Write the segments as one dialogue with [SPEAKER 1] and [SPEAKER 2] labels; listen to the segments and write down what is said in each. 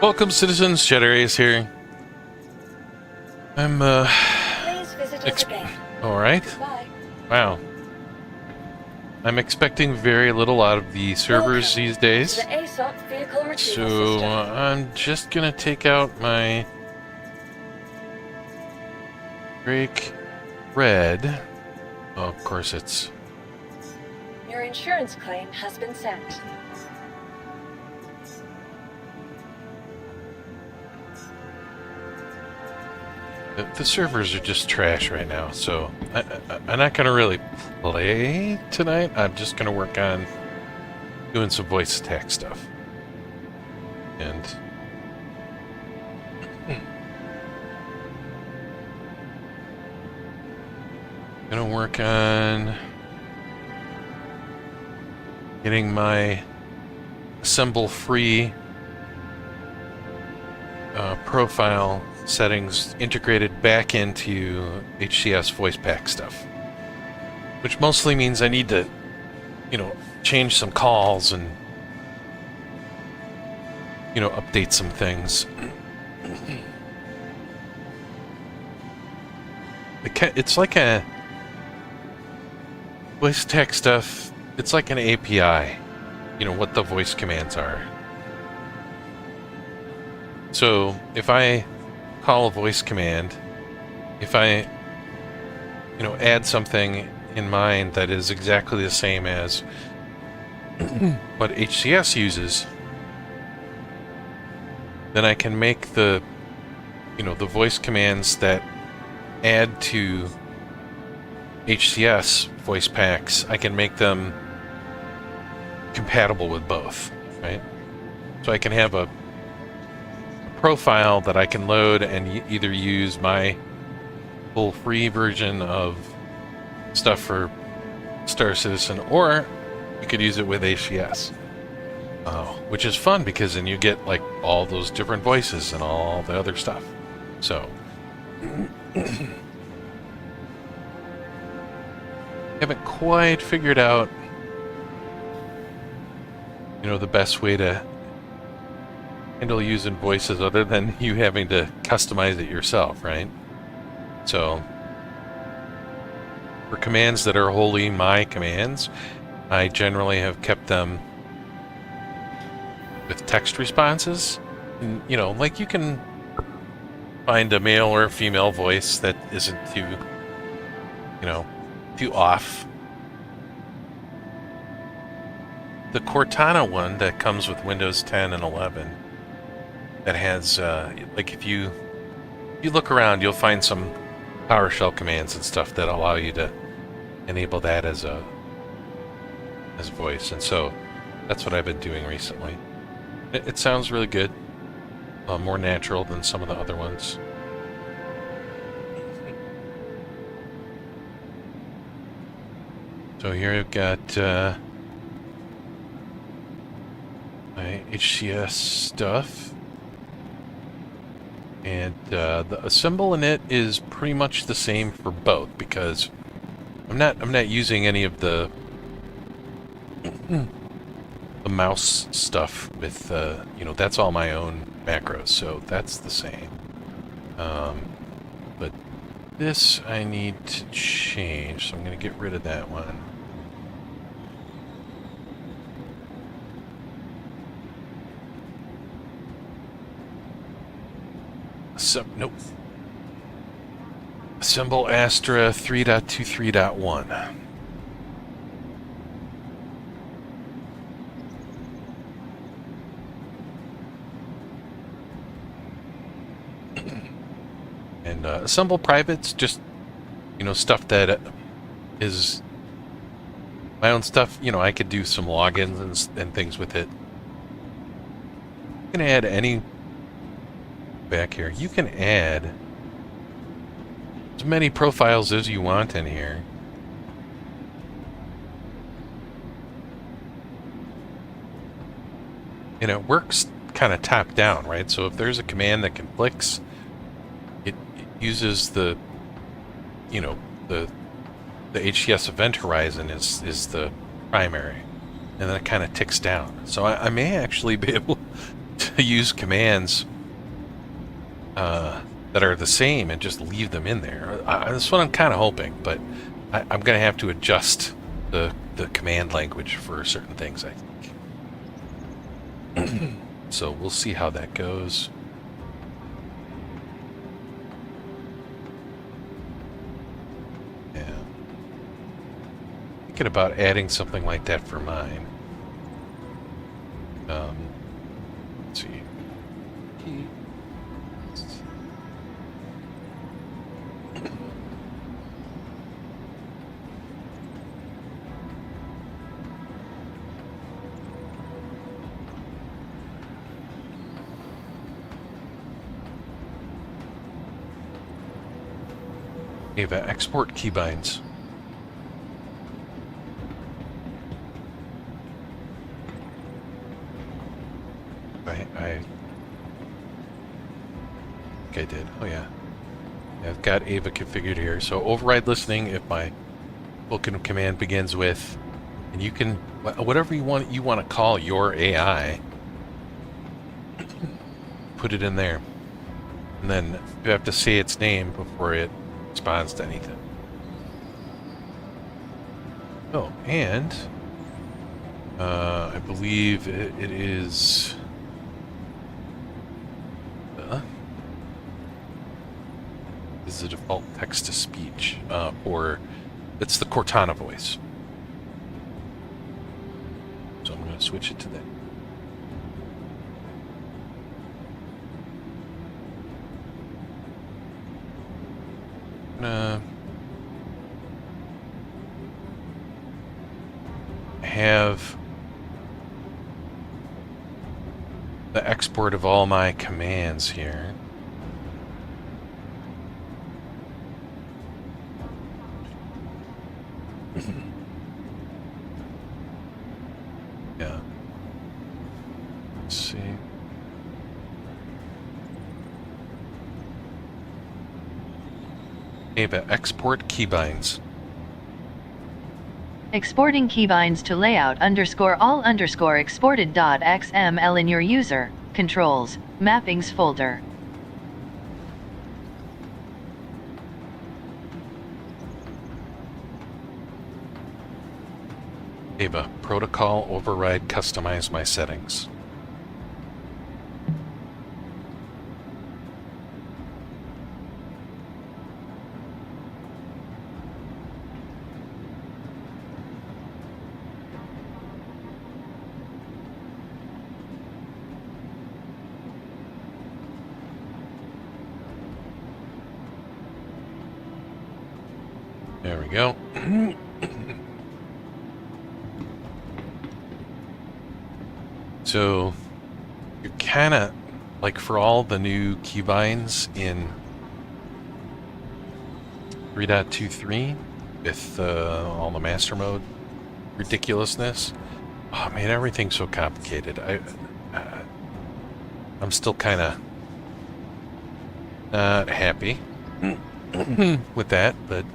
[SPEAKER 1] Welcome, citizens. Shadow here. I'm,
[SPEAKER 2] Please visit us again.
[SPEAKER 1] Alright.
[SPEAKER 2] Goodbye.
[SPEAKER 1] Wow. I'm expecting very little out of the servers these days.
[SPEAKER 2] To the ASOP vehicle retrieval
[SPEAKER 1] So,
[SPEAKER 2] system.
[SPEAKER 1] I'm just gonna take out my brake red. Oh, of course it's...
[SPEAKER 2] Your insurance claim has been sent.
[SPEAKER 1] The servers are just trash right now, so I'm not going to really play tonight. I'm just going to work on doing some voice attack stuff. And... going to work on getting my ASMBL free profile settings integrated back into HCS voice pack stuff, which mostly means I need to, you know, change some calls and, you know, update some things. It's like a voice tech stuff. It's like an API, you know, what the voice commands are. So if I call a voice command, if I, you know, add something in mind that is exactly the same as what HCS uses, then I can make the, you know, the voice commands that add to HCS voice packs, I can make them compatible with both, right? So I can have a profile that I can load and either use my full free version of stuff for Star Citizen, or you could use it with HCS, which is fun because then you get like all those different voices and all the other stuff. So haven't quite figured out, you know, the best way to handle using voices other than you having to customize it yourself, right? So for commands that are wholly my commands, I generally have kept them with text responses. And, you know, like you can find a male or a female voice that isn't too, you know, too off. The Cortana one that comes with Windows 10 and 11 that has, like if you look around, you'll find some PowerShell commands and stuff that allow you to enable that as voice, and so that's what I've been doing recently. It sounds really good, more natural than some of the other ones. So here I've got my HCS stuff. And the ASMBL in it is pretty much the same for both, because I'm not using any of the mouse stuff with you know, that's all my own macros, so that's the same. But this I need to change, so I'm going to get rid of that one. Nope. ASMBL Astra 3.23.1. And ASMBL privates, just, you know, stuff that is my own stuff. You know, I could do some logins and things with it. You can add any... back here, you can add as many profiles as you want in here. And it works kind of top down, right? So if there's a command that conflicts, it uses the, you know, the HCS event horizon is the primary, and then it kind of ticks down. So I may actually be able to use commands that are the same and just leave them in there. That's what I'm kind of hoping, but I'm going to have to adjust the command language for certain things, I think. So we'll see how that goes. Yeah. Thinking about adding something like that for mine. Let's see. Ava, export keybinds. I think I did. Oh yeah. I've got Ava configured here. So override listening if my spoken command begins with, and you can whatever you want to call your AI, put it in there, and then you have to say its name before it responds to anything. Oh, and I believe it is. This is a default text-to-speech, or it's the Cortana voice. So I'm going to switch it to that. Have the export of all my commands here. Yeah. Let's see. Ava, export keybinds.
[SPEAKER 3] Exporting keybinds to layout underscore all underscore exported dot XML in your user controls mappings folder.
[SPEAKER 1] Ava, protocol override customize my settings. There we go. So you're kind of like, for all the new keybinds in 3.23 with all the master mode ridiculousness. Oh man, everything's so complicated. I'm still kind of not happy with that, but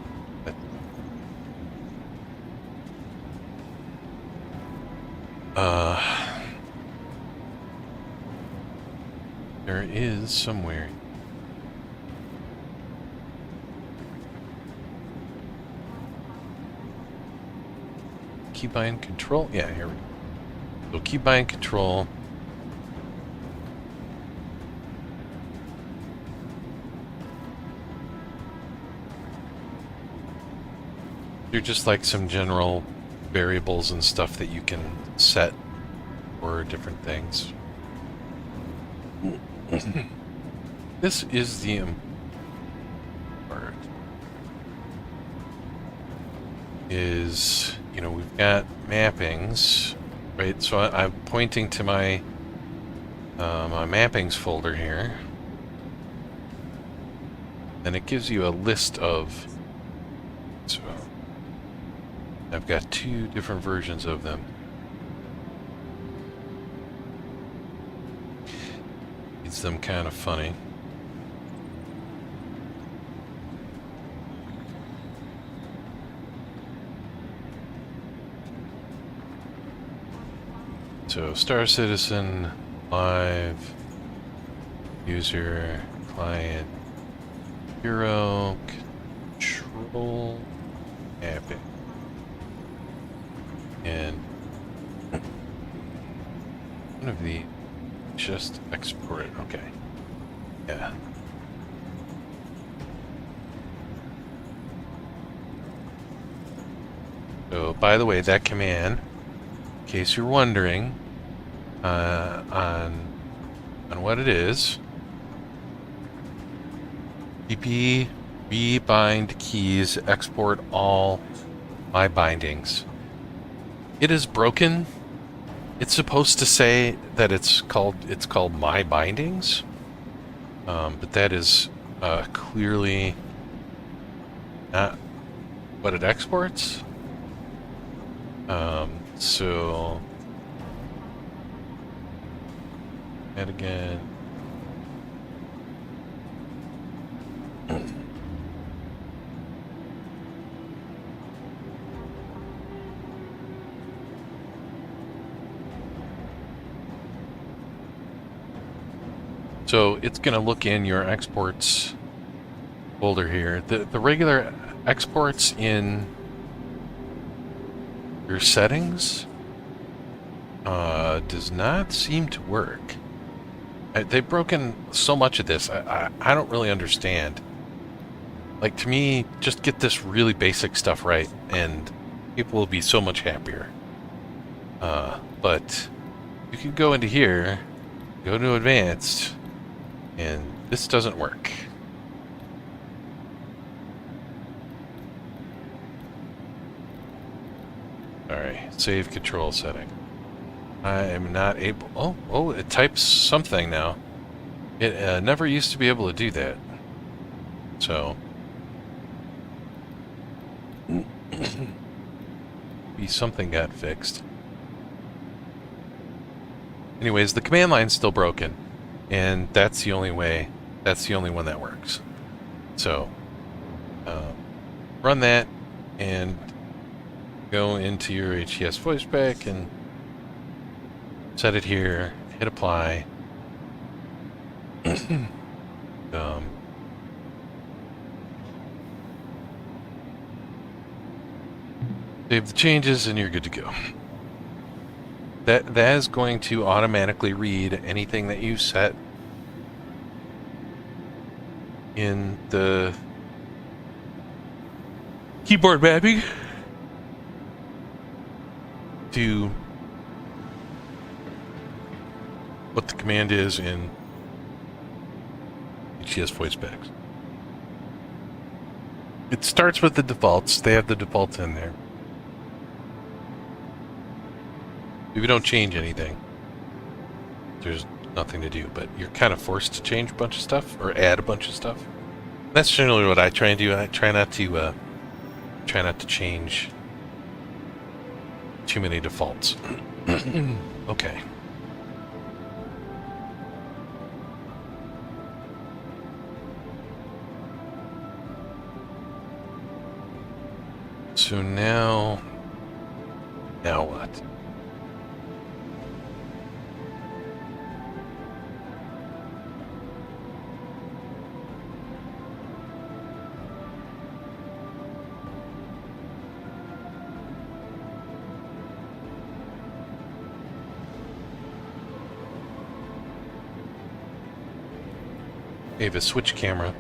[SPEAKER 1] there is somewhere. Keybind control? Yeah, here we go. So keybind control. They're just like some general variables and stuff that you can set for different things. This is the part. Is, you know, we've got mappings, right? So I'm pointing to my my mappings folder here, and it gives you a list of. So I've got two different versions of them. It's them kind of funny. So Star Citizen live user client 0 control mapping and one of the just export it. Okay. Yeah. So, by the way, that command, in case you're wondering, on what it is, pp rebind keys export all my bindings. It is broken. It's supposed to say that it's called my bindings, but that is clearly not what it exports. So and again. So it's going to look in your exports folder here. The regular exports in your settings does not seem to work. They've broken so much of this. I don't really understand. Like, to me, just get this really basic stuff right, and people will be so much happier. But you can go into here, go to advanced, and this doesn't work. Alright, save control setting. I am not able... Oh, it types something now. It never used to be able to do that. So... maybe something got fixed. Anyways, the command line's still broken. And that's the only way, that's the only one that works. So, run that and go into your HTS VoiceAttack and set it here, hit apply. Save the changes and you're good to go. That is going to automatically read anything that you set in the keyboard mapping to what the command is in HTS VoiceAttack. It starts with the defaults. They have the defaults in there. If you don't change anything, there's nothing to do, but you're kind of forced to change a bunch of stuff or add a bunch of stuff. That's generally what I try and do. I try not to change too many defaults. Okay. So now what? Ava, switch camera.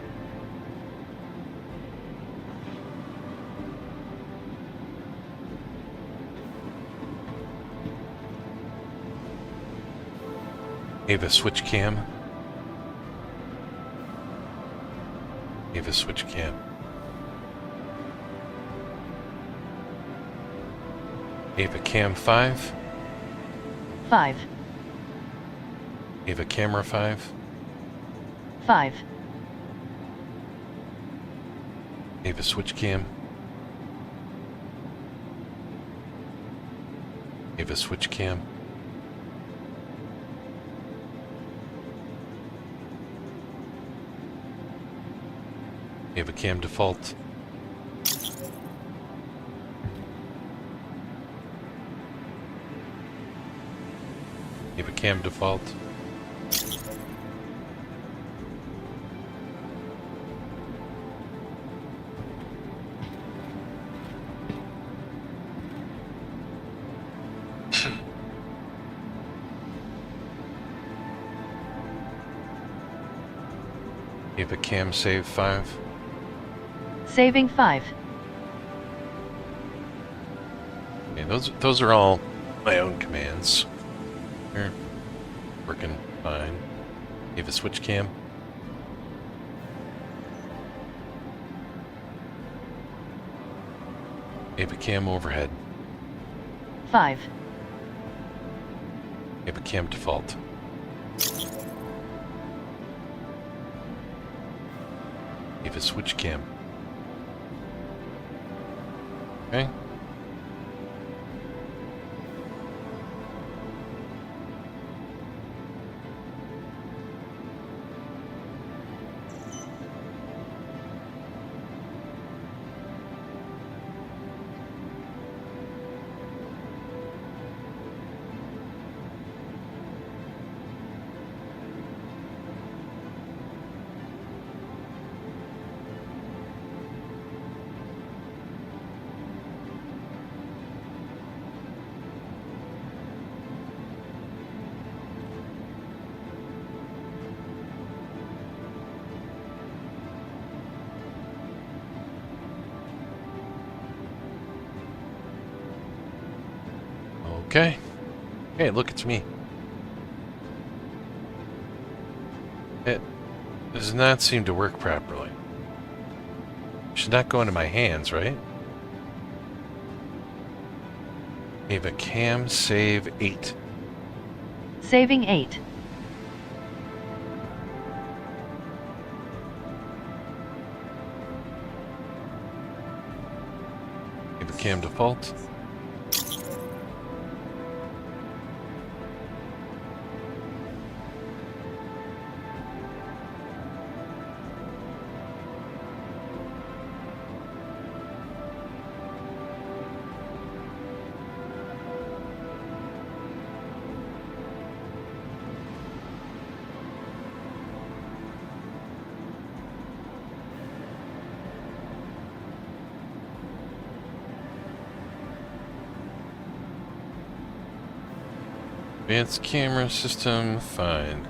[SPEAKER 1] Ava, switch cam. Ava, switch cam. Ava, cam 5.
[SPEAKER 3] 5.
[SPEAKER 1] Ava, camera 5.
[SPEAKER 3] 5.
[SPEAKER 1] Ava, switch cam. Ava, switch cam. Ava, cam default. Ava, cam default. Ava cam save 5.
[SPEAKER 3] Saving 5.
[SPEAKER 1] Okay, those are all my own commands. They're working fine. Ava switch cam. Ava cam overhead.
[SPEAKER 3] 5.
[SPEAKER 1] Ava cam default. Ava switch cam. Okay. Okay. Hey, look, it's me. It does not seem to work properly. Should not go into my hands, right? Ava cam save 8.
[SPEAKER 3] Saving 8.
[SPEAKER 1] Ava cam default. Advanced camera system, fine.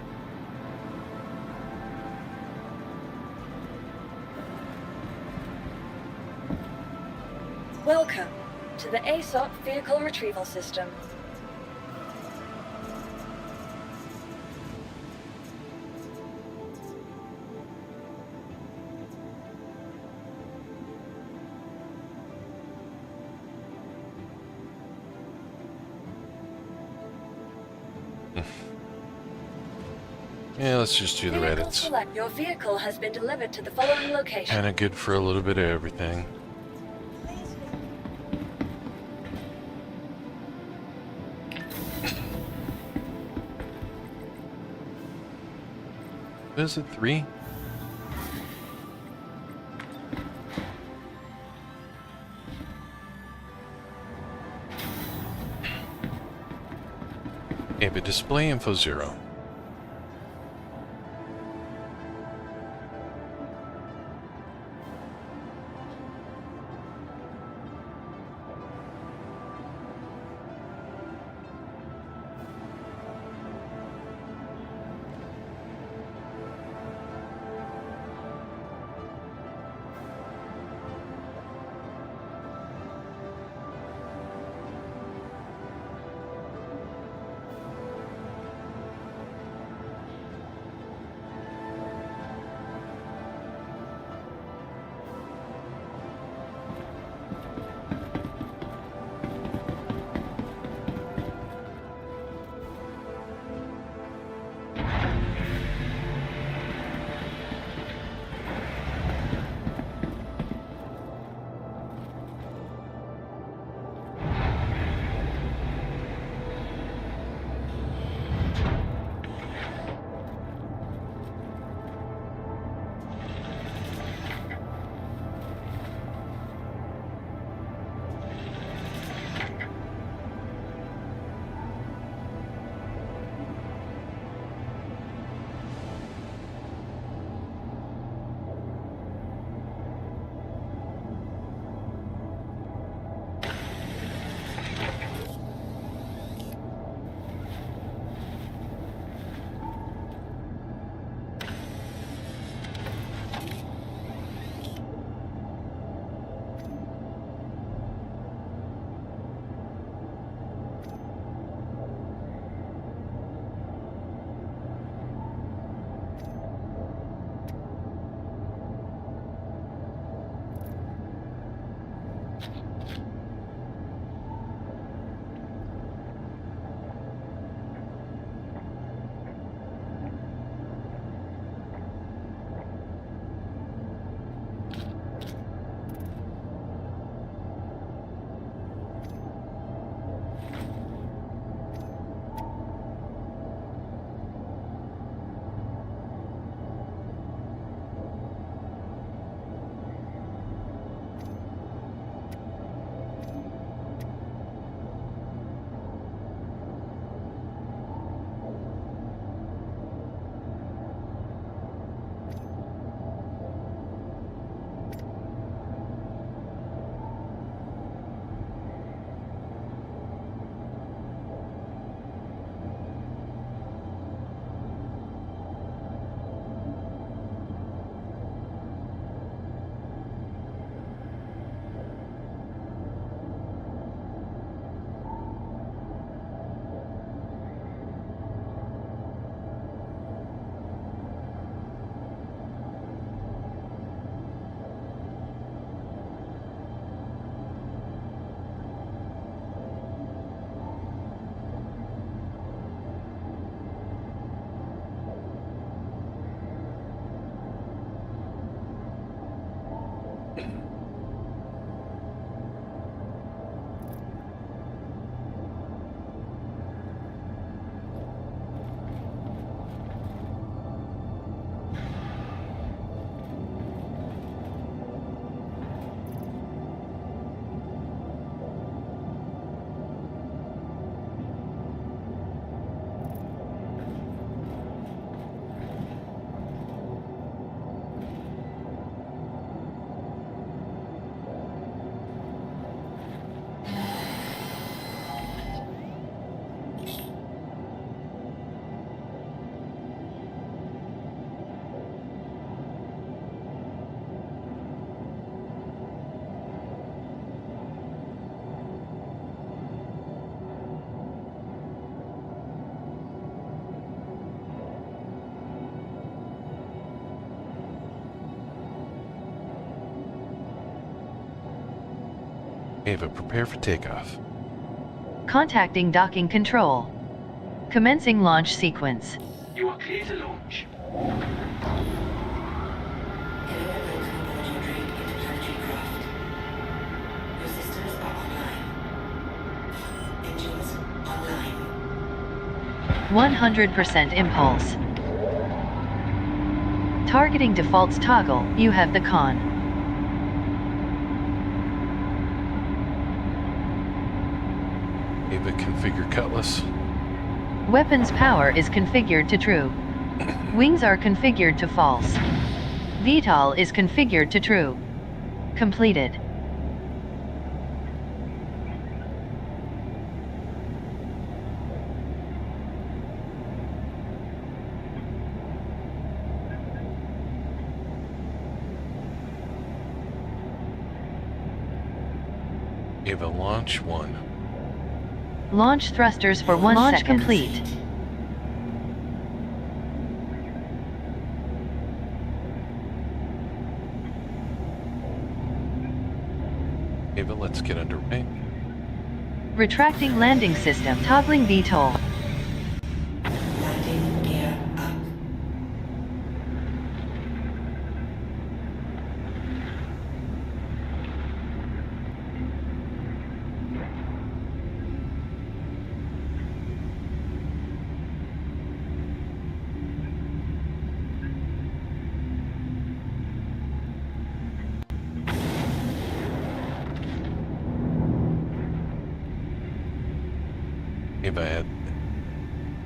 [SPEAKER 2] Welcome to the ASOP Vehicle Retrieval System.
[SPEAKER 1] Yeah, let's just do the
[SPEAKER 2] Vehicle
[SPEAKER 1] Reddits.
[SPEAKER 2] select. Your vehicle has been delivered to the following location.
[SPEAKER 1] Kinda good for a little bit of everything. Is it 3? Okay, but display info 0. Ava, prepare for takeoff.
[SPEAKER 3] Contacting docking control. Commencing launch sequence.
[SPEAKER 4] You are clear to launch.
[SPEAKER 5] Your systems are online. Engines online.
[SPEAKER 3] 100% impulse. Targeting defaults toggle. You have the con.
[SPEAKER 1] Ava, configure cutlass.
[SPEAKER 3] Weapons power is configured to true. Wings are configured to false. VTOL is configured to true. Completed.
[SPEAKER 1] Ava, launch 1.
[SPEAKER 3] Launch thrusters for 1
[SPEAKER 5] Launch
[SPEAKER 3] second.
[SPEAKER 5] complete.
[SPEAKER 1] Ava, let's get underway.
[SPEAKER 3] Retracting landing system. Toggling VTOL.
[SPEAKER 5] Landing gear up.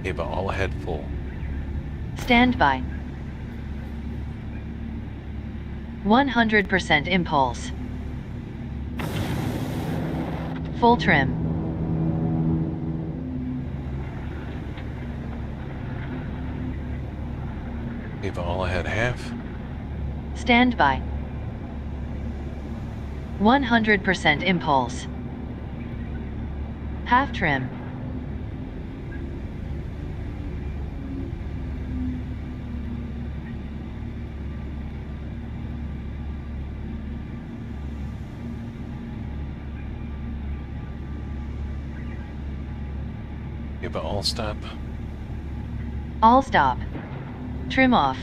[SPEAKER 1] Ava, all ahead full.
[SPEAKER 3] Stand by. 100% impulse. Full trim.
[SPEAKER 1] Ava, all ahead half.
[SPEAKER 3] Stand by. 100% impulse. Half trim.
[SPEAKER 1] Ava, all stop.
[SPEAKER 3] All stop. Trim off.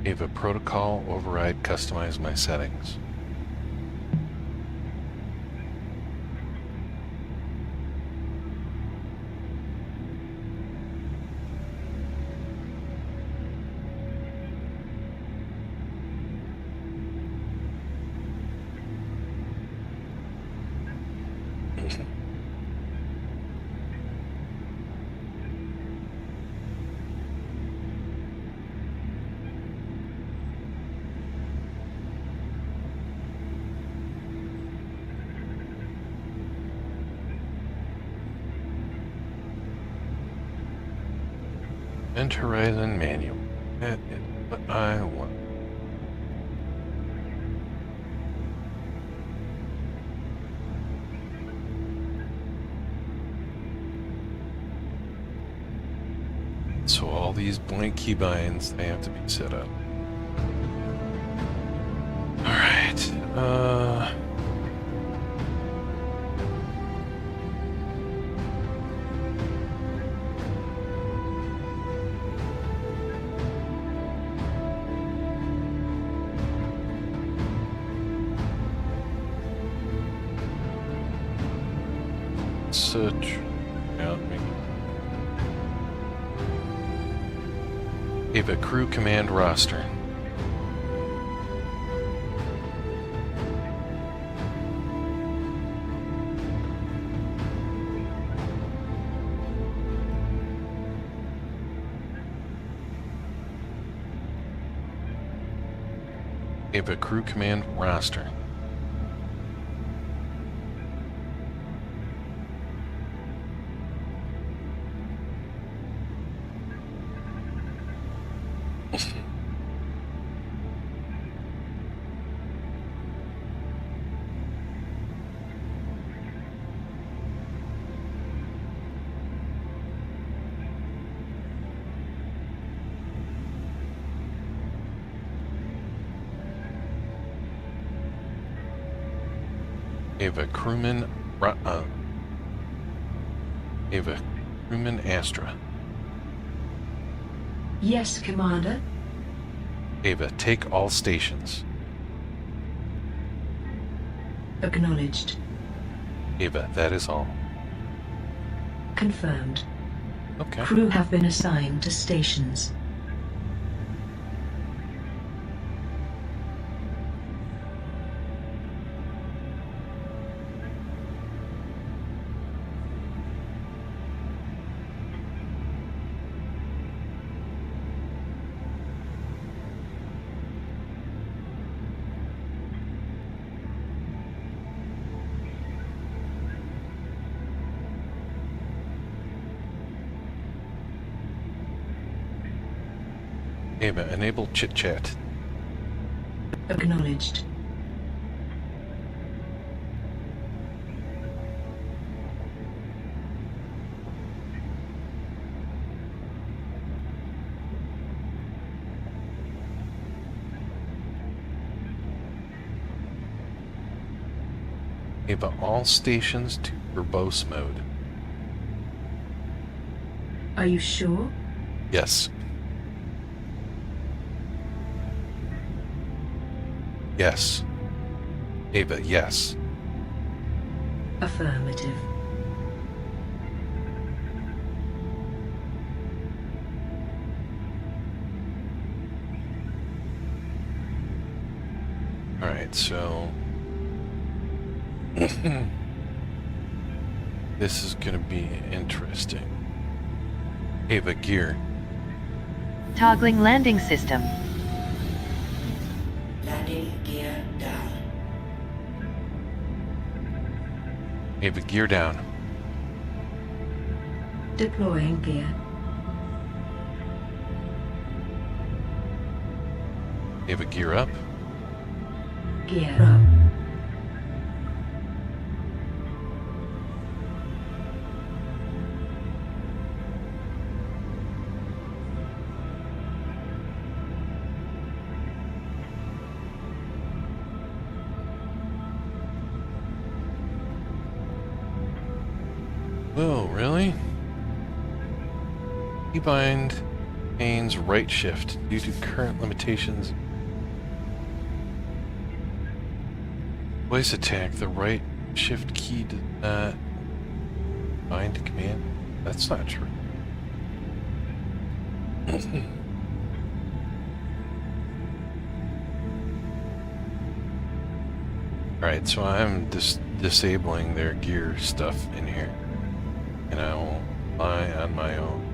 [SPEAKER 1] Ava, protocol override, customize my settings. Event Horizon Manual. That is what I want. So all these blank keybinds, they have to be set up. Alright, search out me. Ava crew command roster. Ava crew command roster. Ava crewman, Ava crewman Astra.
[SPEAKER 5] Yes, Commander.
[SPEAKER 1] Ava, take all stations.
[SPEAKER 5] Acknowledged.
[SPEAKER 1] Ava, that is all.
[SPEAKER 5] Confirmed.
[SPEAKER 1] Okay.
[SPEAKER 5] Crew have been assigned to stations.
[SPEAKER 1] Ava, enable chit chat.
[SPEAKER 5] Acknowledged.
[SPEAKER 1] Ava, all stations to verbose mode.
[SPEAKER 5] Are you sure?
[SPEAKER 1] Yes. Yes. Ava, yes.
[SPEAKER 5] Affirmative.
[SPEAKER 1] Alright, so... this is gonna be interesting. Ava, gear.
[SPEAKER 3] Toggling landing system.
[SPEAKER 5] Landing gear down.
[SPEAKER 1] Ava, gear down.
[SPEAKER 5] Deploying gear.
[SPEAKER 1] Ava, gear up.
[SPEAKER 5] Gear up.
[SPEAKER 1] Whoa, really? Keybind maintains right shift due to current limitations. Voice attack, the right shift key does not bind command. That's not true. Alright, so I'm disabling their gear stuff in here. And I will fly on my own.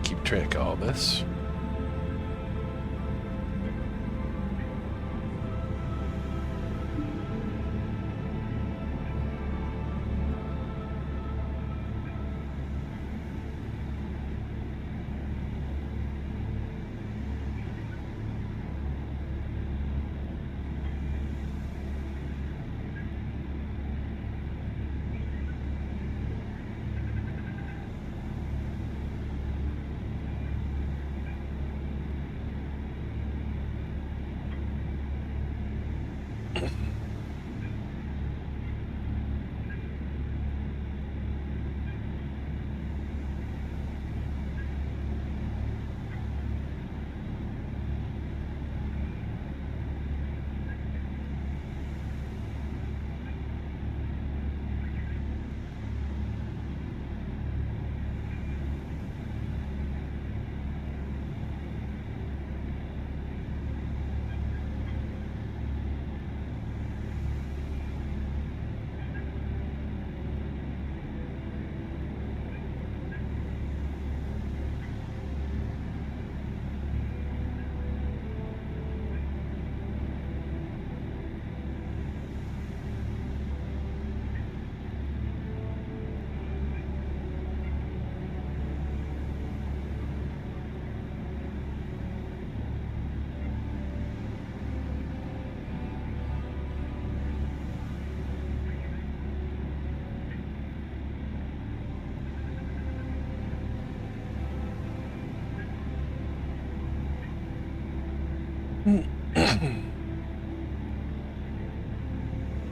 [SPEAKER 1] Keep track of all this.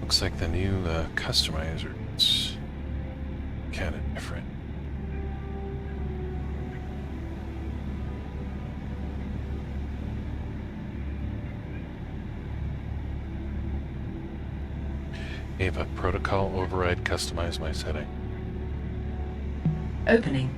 [SPEAKER 1] Looks like the new customizer is kind of different. Ava, protocol override, customize my setting.
[SPEAKER 5] Opening.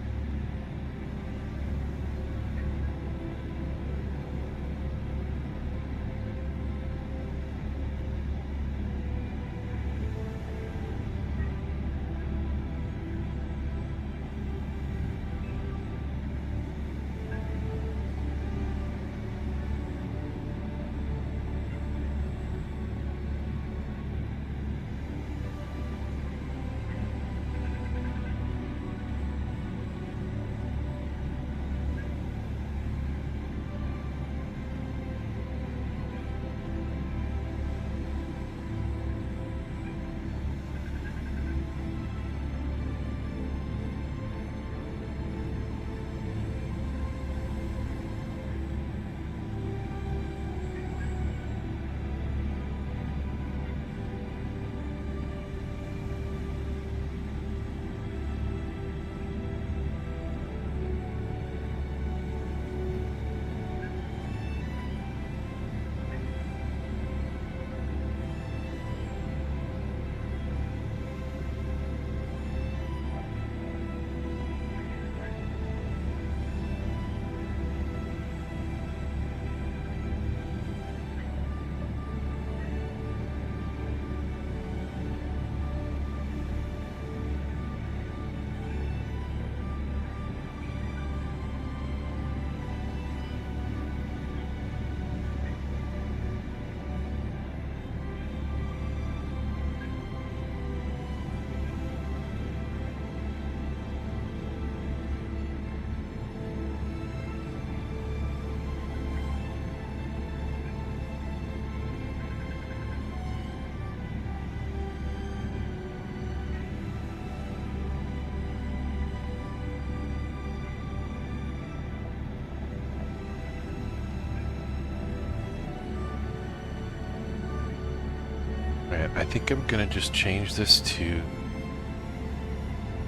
[SPEAKER 1] Alright, I think I'm gonna just change this to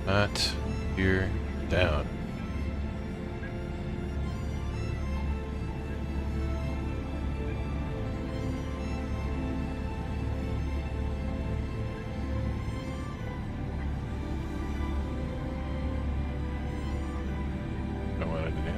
[SPEAKER 1] not here down. I wanted to do.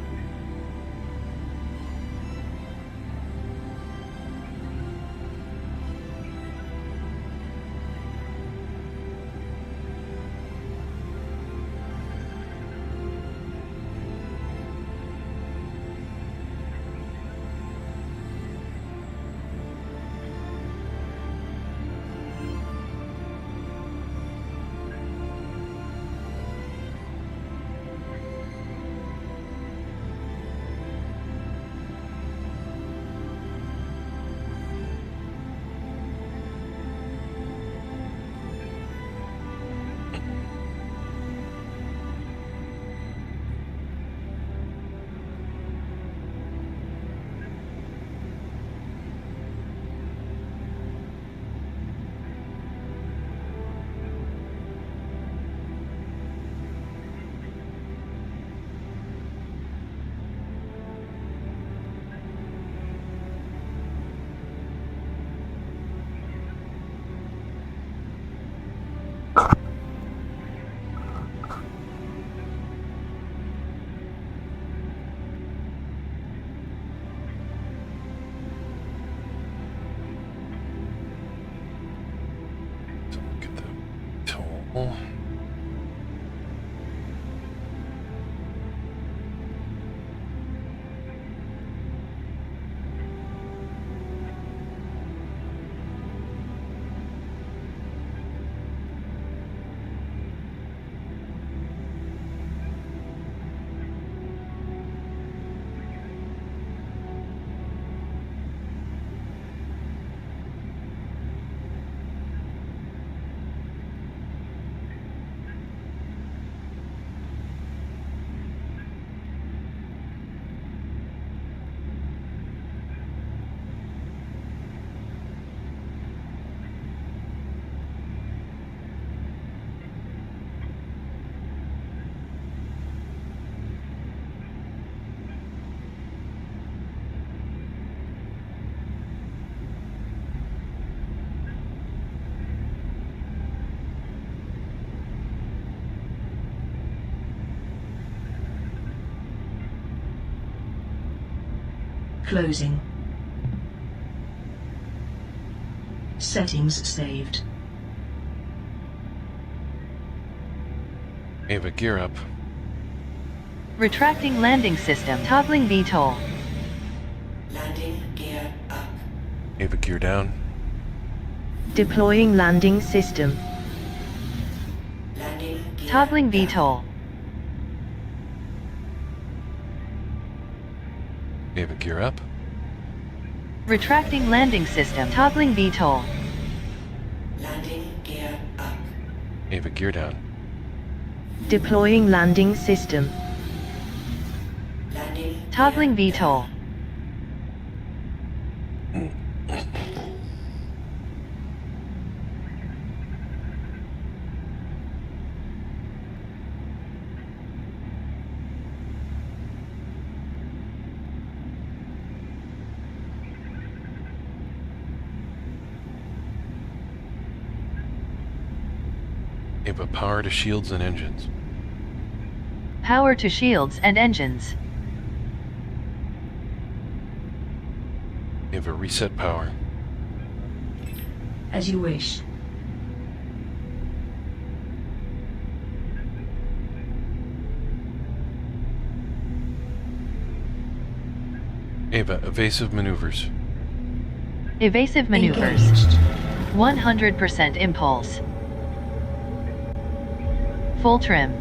[SPEAKER 5] Closing. Settings saved.
[SPEAKER 1] Ava, gear up.
[SPEAKER 3] Retracting landing system. Toggling VTOL.
[SPEAKER 5] Landing gear up.
[SPEAKER 1] Ava, gear down.
[SPEAKER 3] Deploying landing system.
[SPEAKER 5] Landing gear
[SPEAKER 3] Toggling
[SPEAKER 5] down.
[SPEAKER 3] VTOL.
[SPEAKER 1] Ava, gear up.
[SPEAKER 3] Retracting landing system. Toggling VTOL.
[SPEAKER 5] Landing gear up.
[SPEAKER 1] Ava, gear down.
[SPEAKER 3] Deploying landing system.
[SPEAKER 5] Landing
[SPEAKER 3] Toggling
[SPEAKER 5] gear
[SPEAKER 3] VTOL.
[SPEAKER 1] Ava, power to shields and engines.
[SPEAKER 3] Power to shields and engines.
[SPEAKER 1] Ava, reset power.
[SPEAKER 5] As you wish.
[SPEAKER 1] Ava, evasive maneuvers.
[SPEAKER 3] Evasive maneuvers.
[SPEAKER 5] Engaged.
[SPEAKER 3] 100% impulse. Full trim.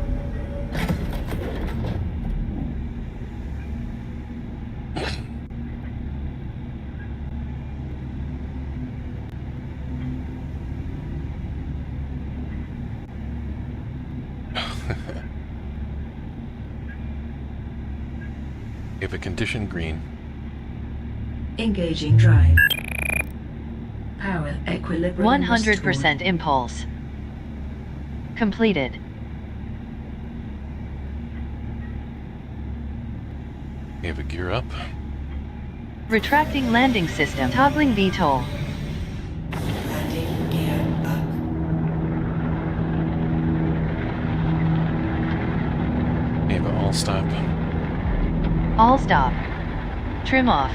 [SPEAKER 1] Ava, condition green.
[SPEAKER 5] Engaging drive. Power equilibrium.
[SPEAKER 3] 100% impulse. Completed.
[SPEAKER 1] Ava, gear up.
[SPEAKER 3] Retracting landing system. Toggling VTOL.
[SPEAKER 5] Landing gear up.
[SPEAKER 1] Ava, all stop.
[SPEAKER 3] All stop. Trim off.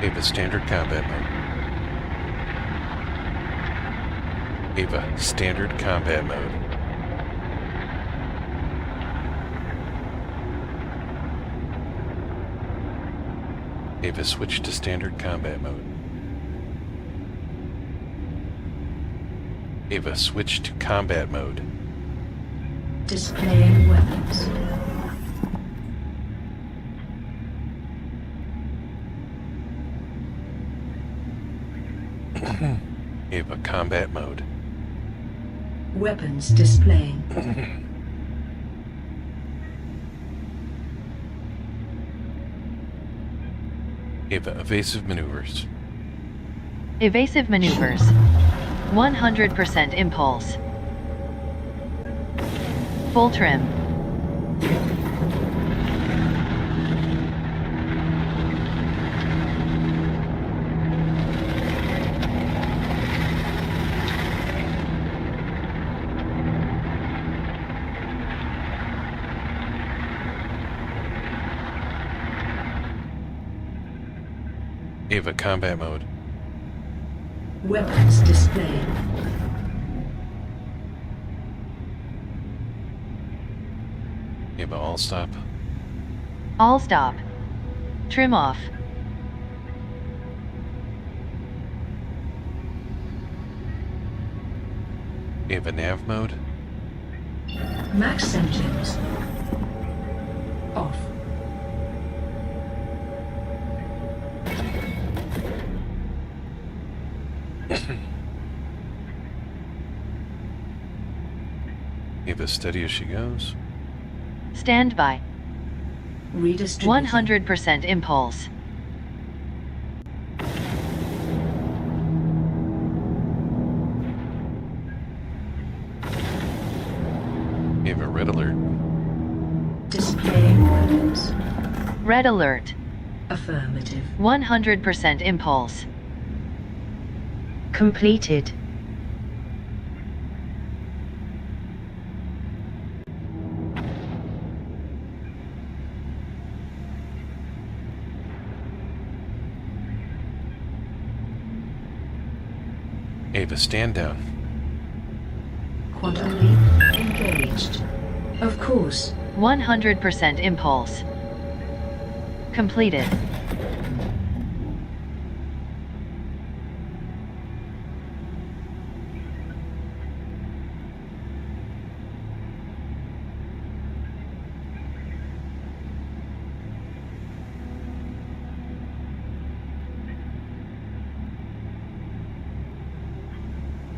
[SPEAKER 1] Ava, standard combat mode. Ava, standard combat mode. Ava, switch to standard combat mode. Ava, switch to combat mode.
[SPEAKER 5] Displaying weapons.
[SPEAKER 1] Ava, combat mode.
[SPEAKER 5] Weapons displaying.
[SPEAKER 1] Ava, evasive maneuvers.
[SPEAKER 3] Evasive maneuvers. 100% impulse. Full trim.
[SPEAKER 1] Ava, combat mode.
[SPEAKER 5] Weapons displaying.
[SPEAKER 1] Ava, all stop.
[SPEAKER 3] All stop. Trim off.
[SPEAKER 1] Ava, nav mode.
[SPEAKER 5] Max engines. Off.
[SPEAKER 1] Ava, steady as she goes.
[SPEAKER 3] Stand by.
[SPEAKER 5] Redistributing.
[SPEAKER 3] 100% impulse.
[SPEAKER 1] Ava, red alert.
[SPEAKER 5] Displaying weapons.
[SPEAKER 3] Red alert.
[SPEAKER 5] Affirmative.
[SPEAKER 3] 100% impulse. Completed.
[SPEAKER 1] Ava, stand down.
[SPEAKER 5] Quantum leap engaged. Of course.
[SPEAKER 3] 100% impulse. Completed.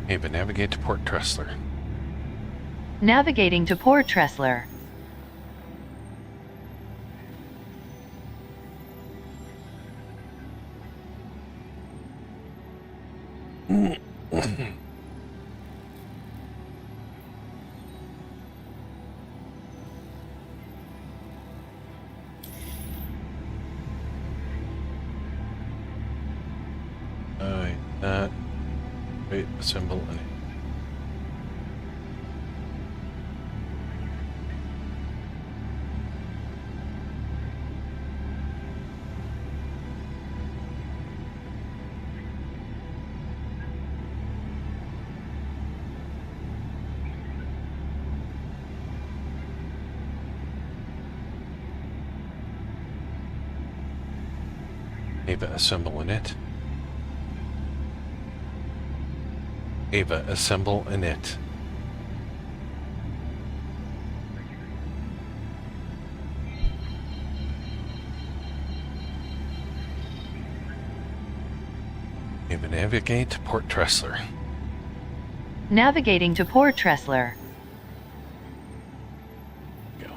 [SPEAKER 1] Ava, navigate to Port Tressler.
[SPEAKER 3] Navigating to Port Tressler.
[SPEAKER 1] Wait, assemble and Ava, assemble in it. Ava, assemble in it. Ava, navigate to Port Tressler.
[SPEAKER 3] Navigating to Port Tressler.
[SPEAKER 1] Go.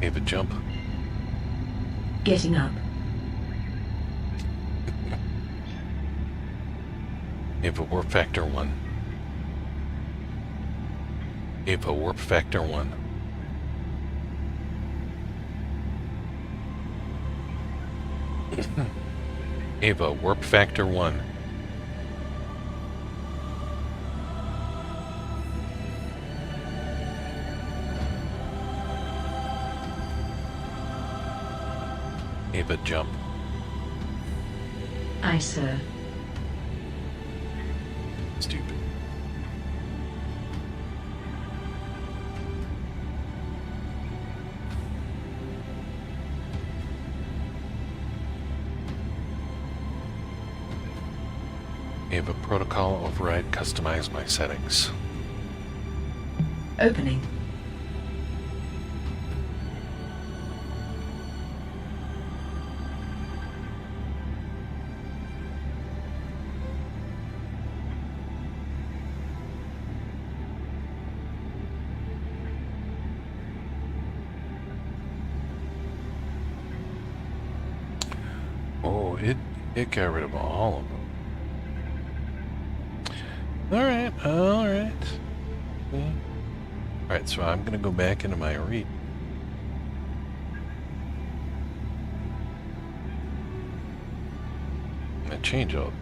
[SPEAKER 1] Ava, jump.
[SPEAKER 5] Getting up.
[SPEAKER 1] Ava, warp factor 1. Ava, warp factor 1. Ava, warp factor 1. Ava, jump.
[SPEAKER 5] Aye, sir.
[SPEAKER 1] Stupid. Ava, protocol override, customize my settings.
[SPEAKER 5] Opening.
[SPEAKER 1] Oh, it got rid of all of them. Alright, alright. Alright, so I'm gonna go back into my read. I'm gonna change all.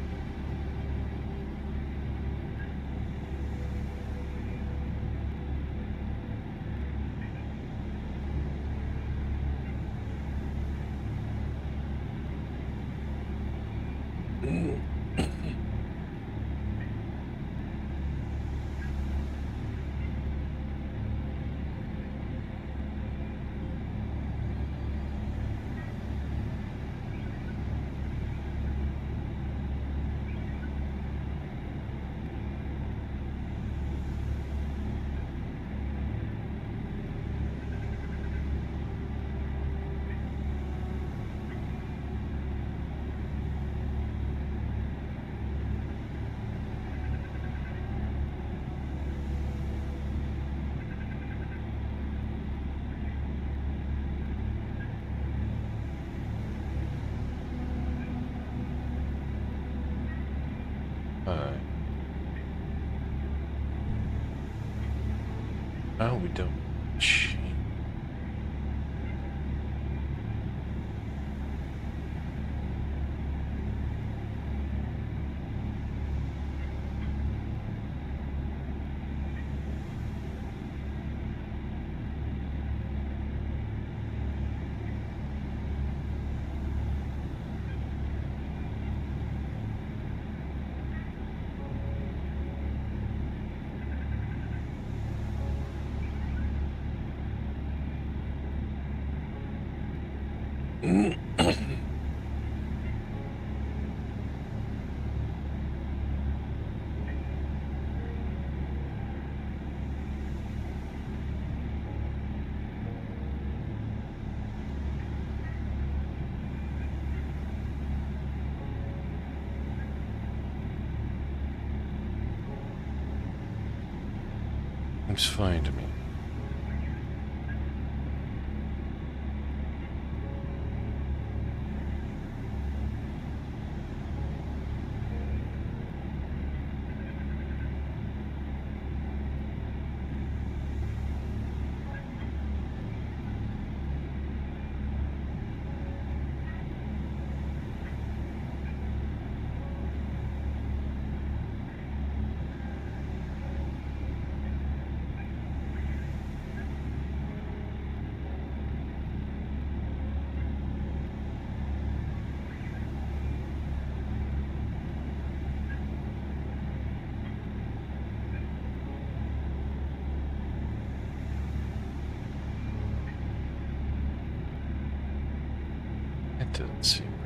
[SPEAKER 1] Oh, we don't. Shh. Seems fine to me. It doesn't seem right.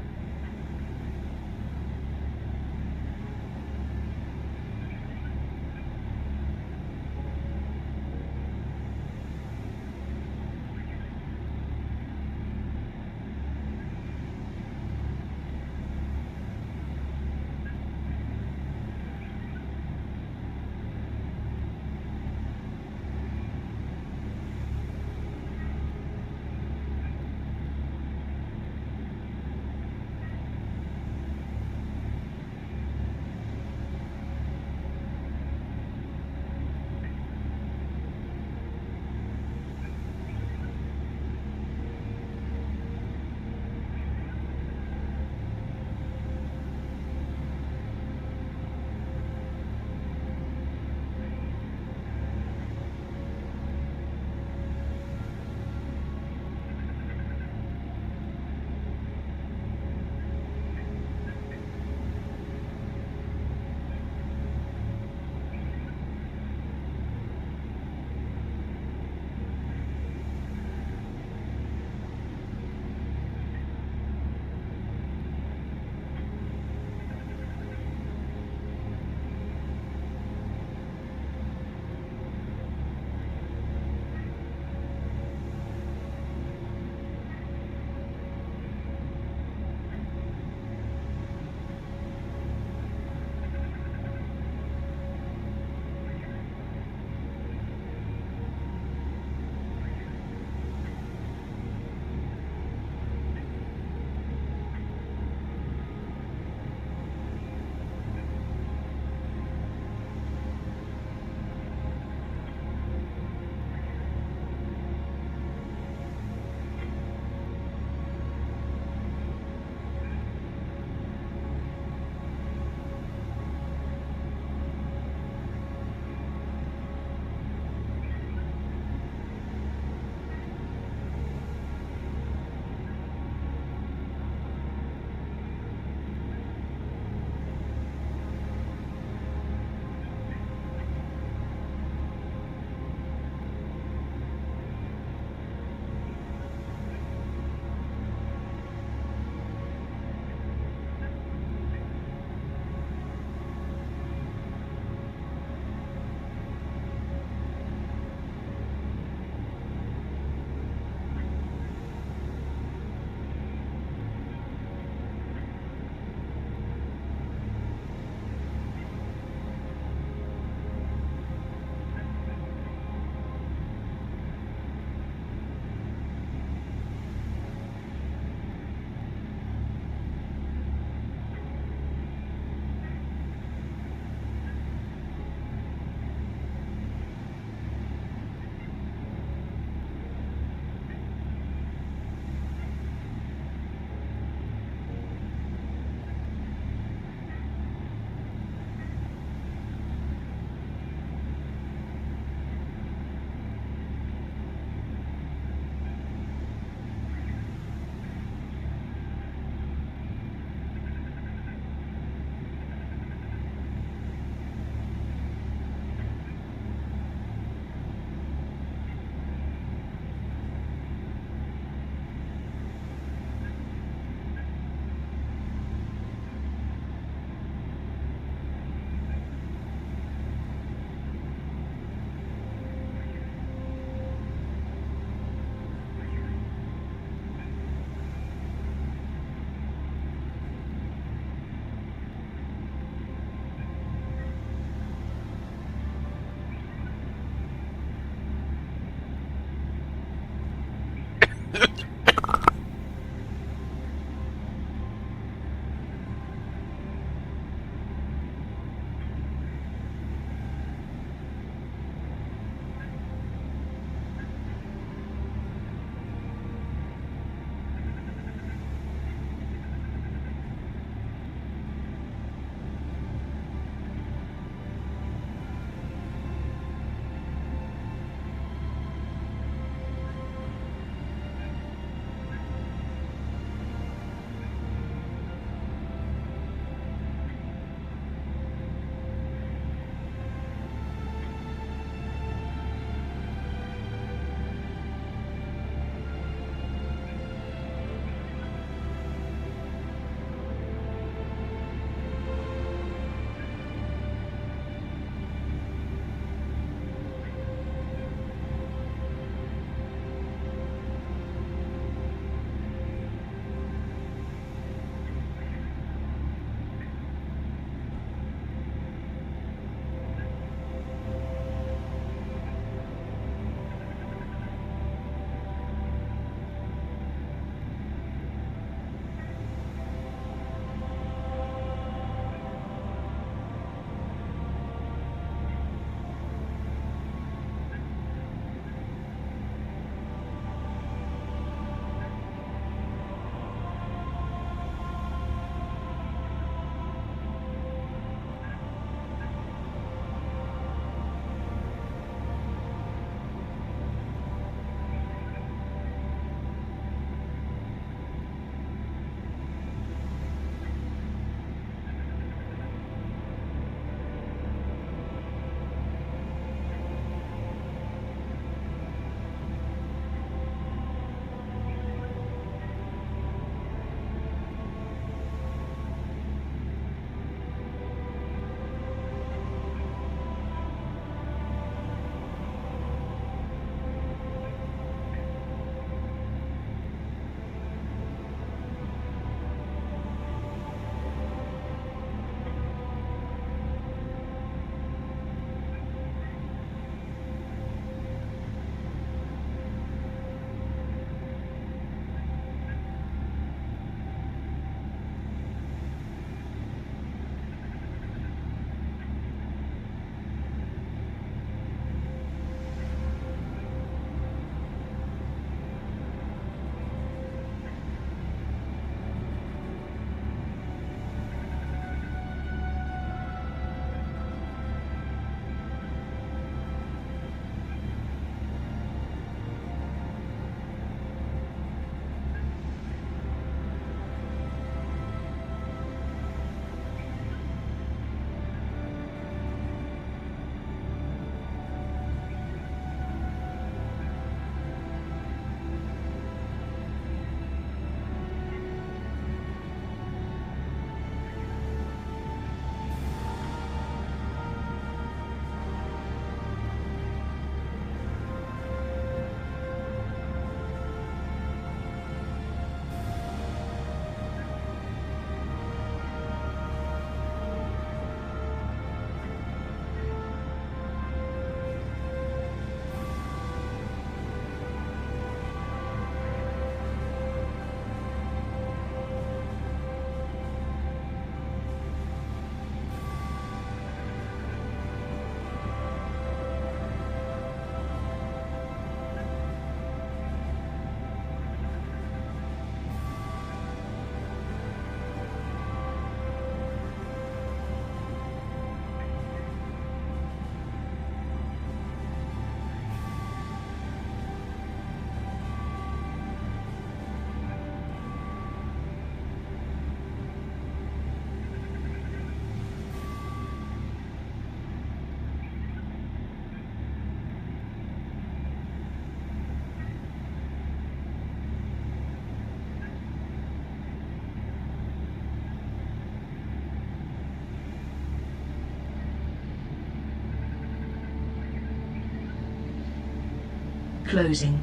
[SPEAKER 5] Closing.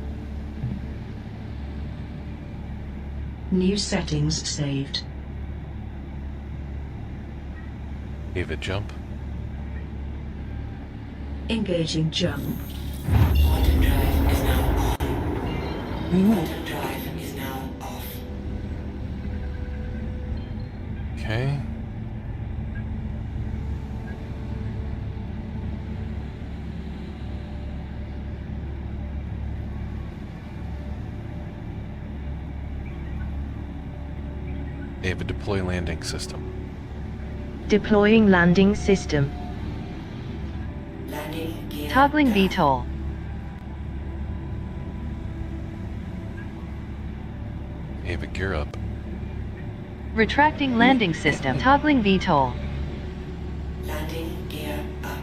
[SPEAKER 5] New settings saved.
[SPEAKER 1] Ava, jump.
[SPEAKER 5] Engaging jump.
[SPEAKER 4] Quantum drive is now on. Quantum drive is now off.
[SPEAKER 1] Okay. Ava, deploy landing system.
[SPEAKER 3] Deploying landing system.
[SPEAKER 4] Landing gear.
[SPEAKER 3] Toggling
[SPEAKER 4] down.
[SPEAKER 3] VTOL.
[SPEAKER 1] Ava, gear up.
[SPEAKER 3] Retracting landing system. Toggling VTOL.
[SPEAKER 4] Landing gear up.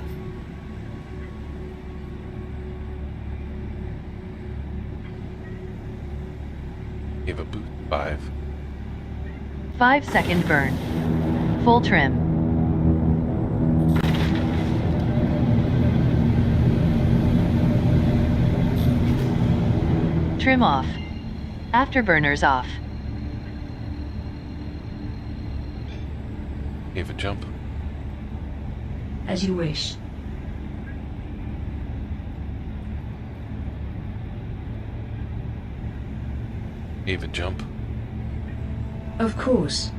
[SPEAKER 1] Ava, boost 5.
[SPEAKER 3] 5-second burn. Full trim. Trim off. Afterburners off.
[SPEAKER 1] Ava, jump.
[SPEAKER 5] As you wish.
[SPEAKER 1] Ava, jump.
[SPEAKER 5] Of course.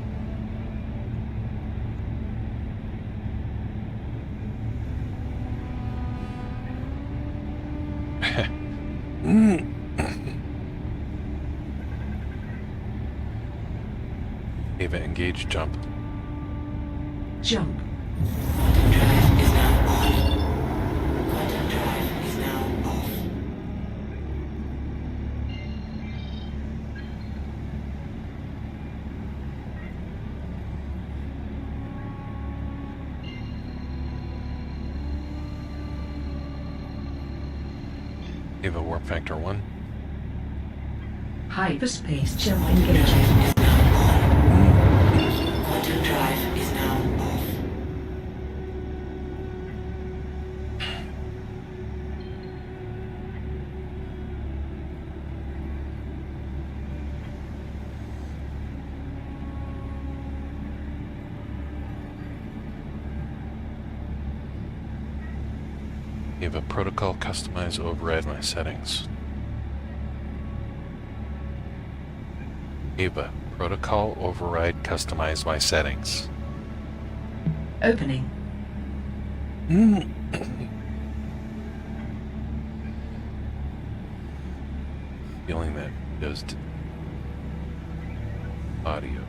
[SPEAKER 1] Ava, engage jump.
[SPEAKER 5] Jump.
[SPEAKER 4] Quantum drive is now on. Quantum drive is now off.
[SPEAKER 1] Ava, warp factor 1.
[SPEAKER 5] Hyperspace jump engaging.
[SPEAKER 4] Is now on. Quantum drive is now off.
[SPEAKER 1] Ava, protocol customize override my settings. Ava, protocol override customize my settings.
[SPEAKER 5] Opening.
[SPEAKER 1] Feeling that does audio.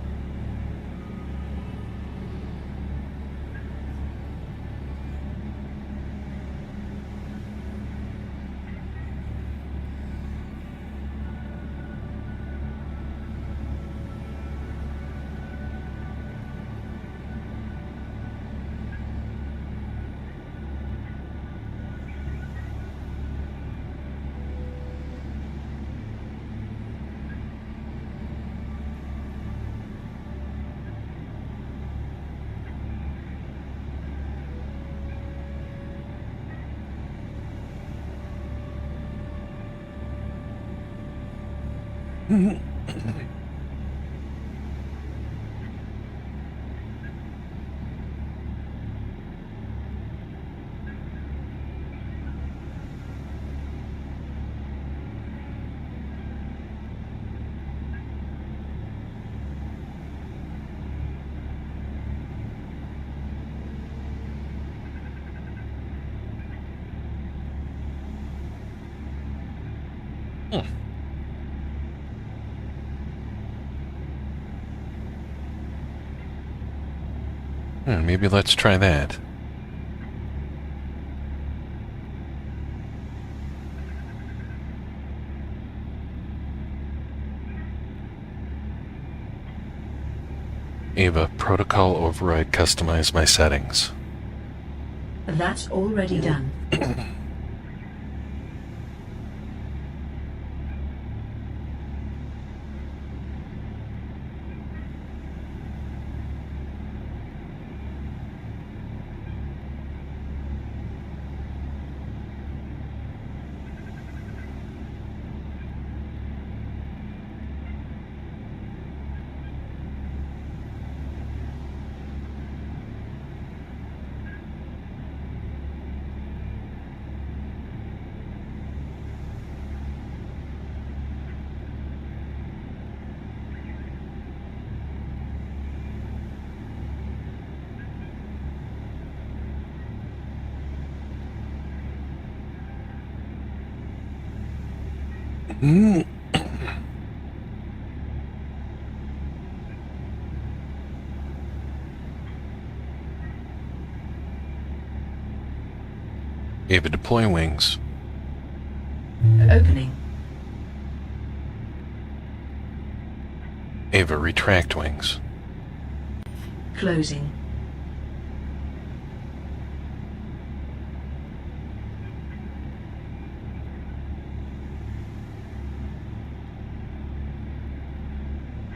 [SPEAKER 1] Maybe let's try that. Ava, protocol override customize my settings.
[SPEAKER 5] That's already done.
[SPEAKER 1] Ava, deploy wings.
[SPEAKER 5] Opening.
[SPEAKER 1] Ava, retract wings.
[SPEAKER 5] Closing.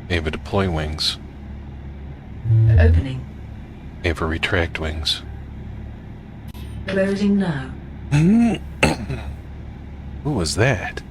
[SPEAKER 1] Ava, deploy wings.
[SPEAKER 5] Opening.
[SPEAKER 1] Ava, retract wings.
[SPEAKER 5] Closing now.
[SPEAKER 1] Who was that?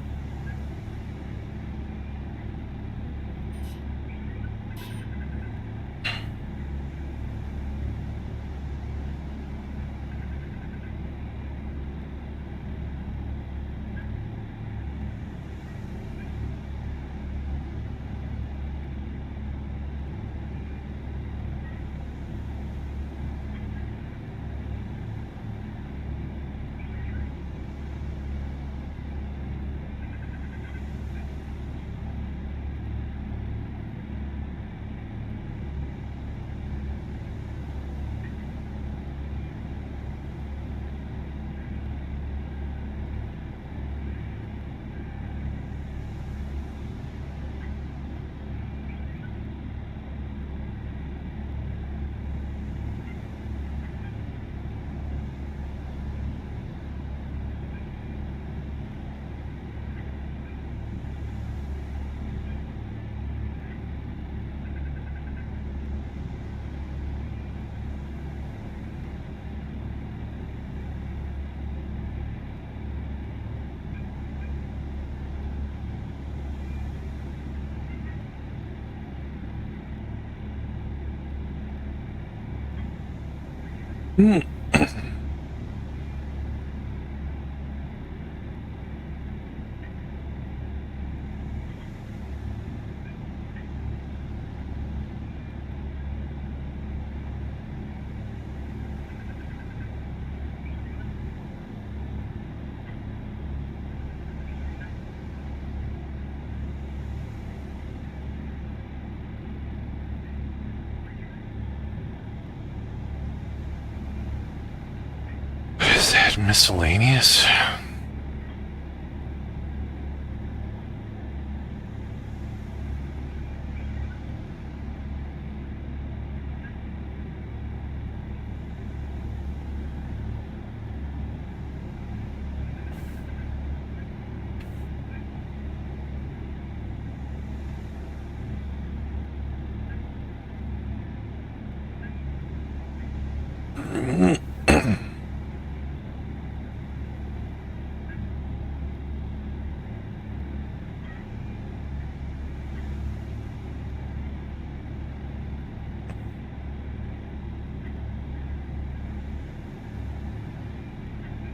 [SPEAKER 1] Is that miscellaneous?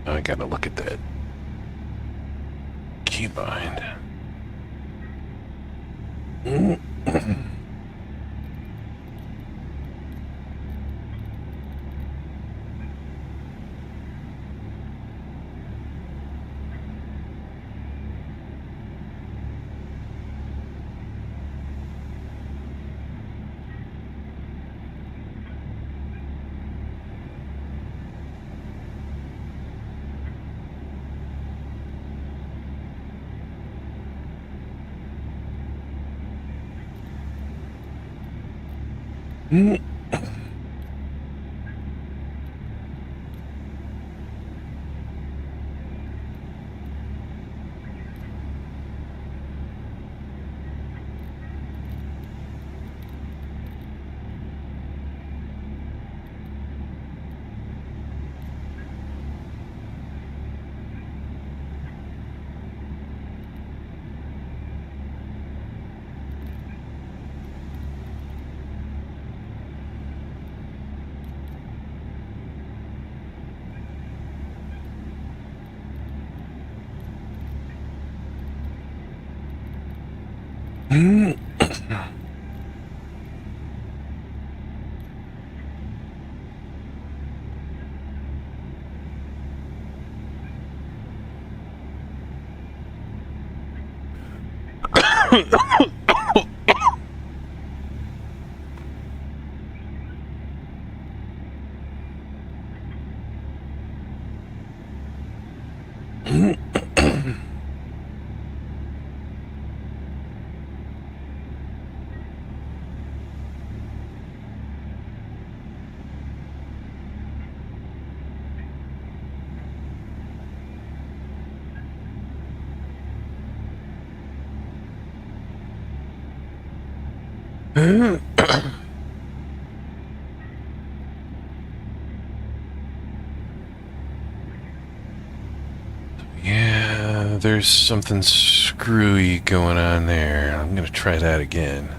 [SPEAKER 1] I gotta look at that keybind. Yeah, there's something screwy going on there. I'm gonna try that again.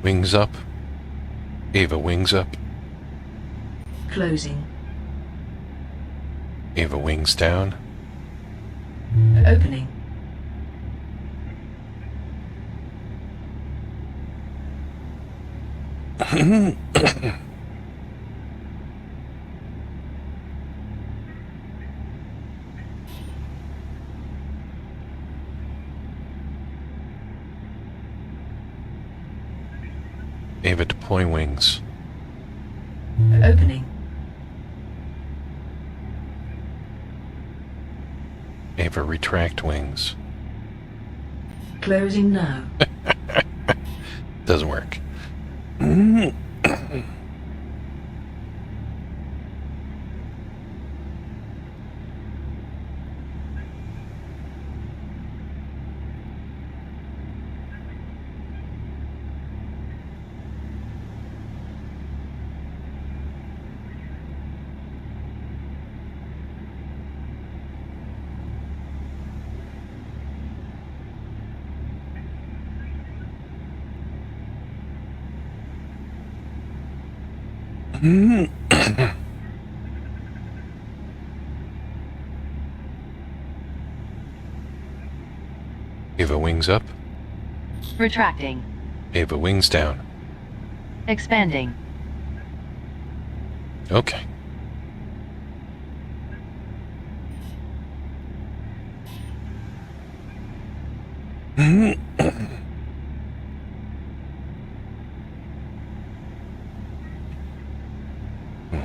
[SPEAKER 1] Wings up. Ava, wings up.
[SPEAKER 5] Closing.
[SPEAKER 1] Ava, wings down.
[SPEAKER 5] Opening.
[SPEAKER 1] Ava, deploy wings.
[SPEAKER 5] Opening.
[SPEAKER 1] Ava, retract wings.
[SPEAKER 5] Closing now.
[SPEAKER 1] Doesn't work. Ava, wings up.
[SPEAKER 3] Retracting.
[SPEAKER 1] Ava, wings down.
[SPEAKER 3] Expanding.
[SPEAKER 1] Okay.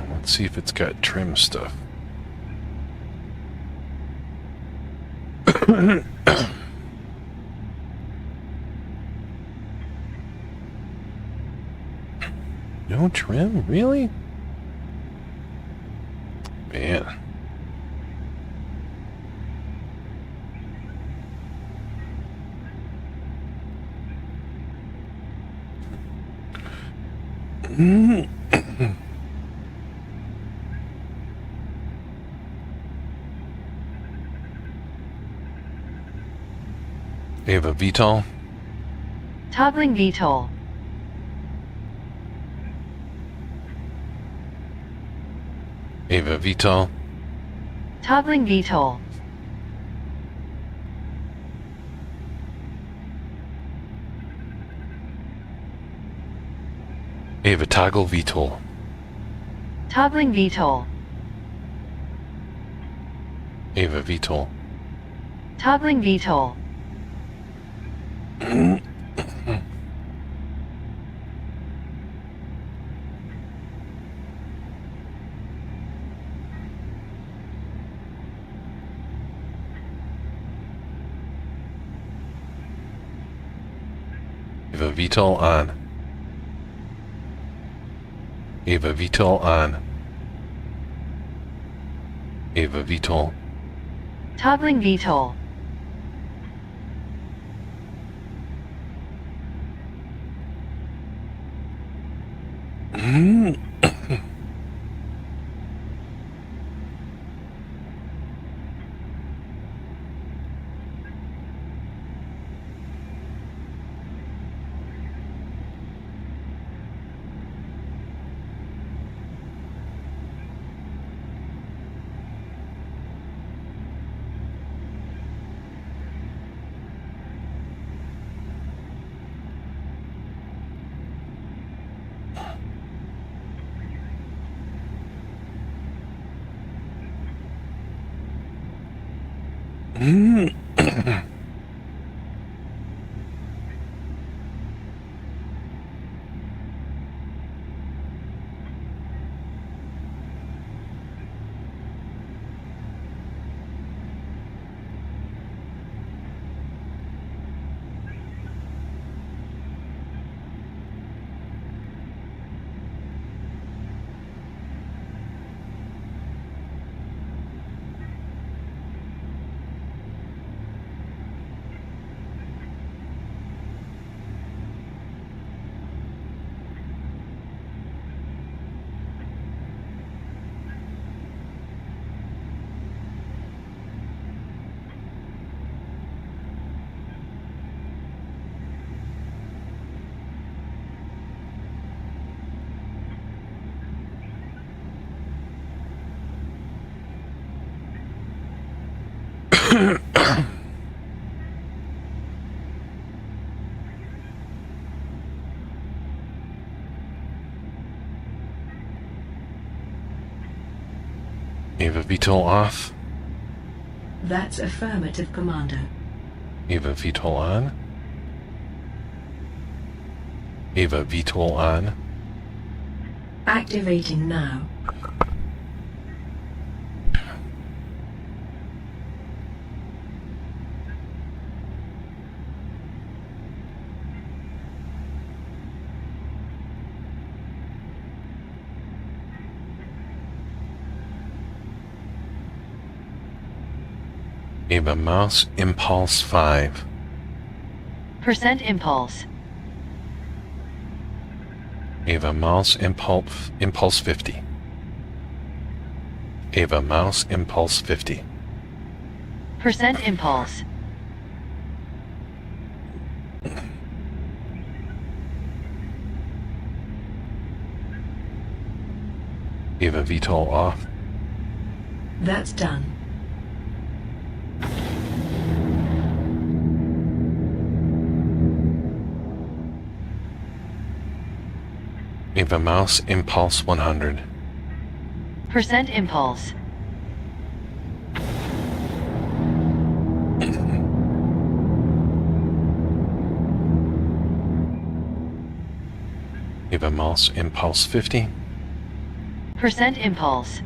[SPEAKER 1] Let's see if it's got trim stuff. No trim? Really? Man. Ava, VTOL.
[SPEAKER 3] Toggling VTOL.
[SPEAKER 1] Ava, VTOL.
[SPEAKER 3] Toggling VTOL.
[SPEAKER 1] Ava, toggle VTOL.
[SPEAKER 3] Toggling VTOL.
[SPEAKER 1] Ava, VTOL.
[SPEAKER 3] Toggling VTOL.
[SPEAKER 1] Ava, VTOL on. Ava, VTOL on. Ava, VTOL.
[SPEAKER 3] Toggling VTOL.
[SPEAKER 1] Eva VTOL off.
[SPEAKER 5] That's affirmative, Commander.
[SPEAKER 1] Eva VTOL on. Eva VTOL on.
[SPEAKER 5] Activating now.
[SPEAKER 1] Eva mouse impulse 5.
[SPEAKER 3] Percent impulse.
[SPEAKER 1] Eva mouse impulse 50. Eva mouse impulse 50.
[SPEAKER 3] Percent impulse.
[SPEAKER 1] Eva VTOL off.
[SPEAKER 5] That's done.
[SPEAKER 1] Eva mouse impulse 100.
[SPEAKER 3] Percent impulse.
[SPEAKER 1] Eva mouse impulse 50.
[SPEAKER 3] Percent impulse.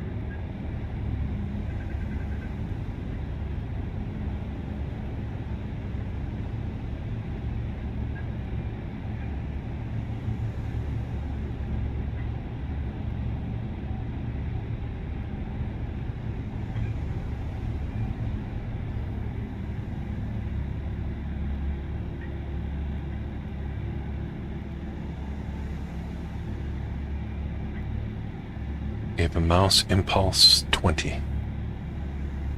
[SPEAKER 1] Eva mouse impulse 20.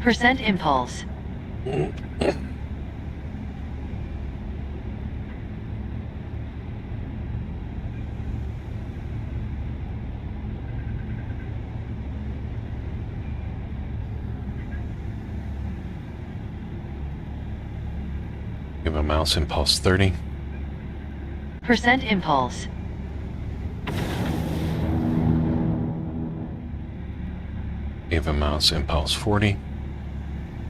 [SPEAKER 3] Percent impulse.
[SPEAKER 1] Eva mouse impulse 30.
[SPEAKER 3] Percent impulse.
[SPEAKER 1] Eva mouse impulse 40.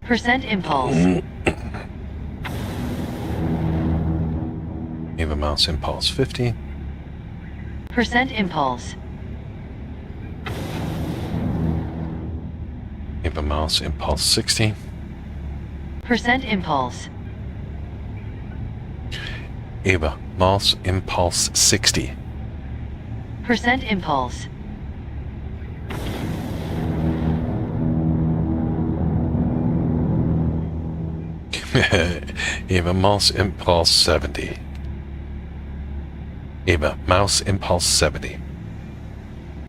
[SPEAKER 3] Percent impulse.
[SPEAKER 1] Eva mouse impulse 50.
[SPEAKER 3] Percent impulse.
[SPEAKER 1] Eva mouse impulse 60.
[SPEAKER 3] Percent impulse.
[SPEAKER 1] Eva mouse impulse 60.
[SPEAKER 3] Percent impulse.
[SPEAKER 1] Eva mouse impulse 70. Eva mouse impulse 70.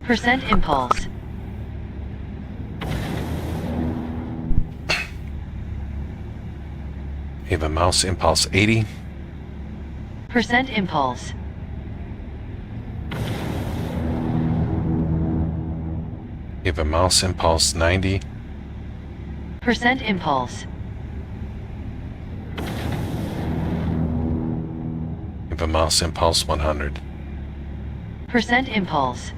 [SPEAKER 3] Percent impulse.
[SPEAKER 1] Eva mouse impulse 80.
[SPEAKER 3] Percent impulse.
[SPEAKER 1] Eva mouse impulse 90.
[SPEAKER 3] Percent impulse.
[SPEAKER 1] Eva mouse impulse 100.
[SPEAKER 3] Percent impulse.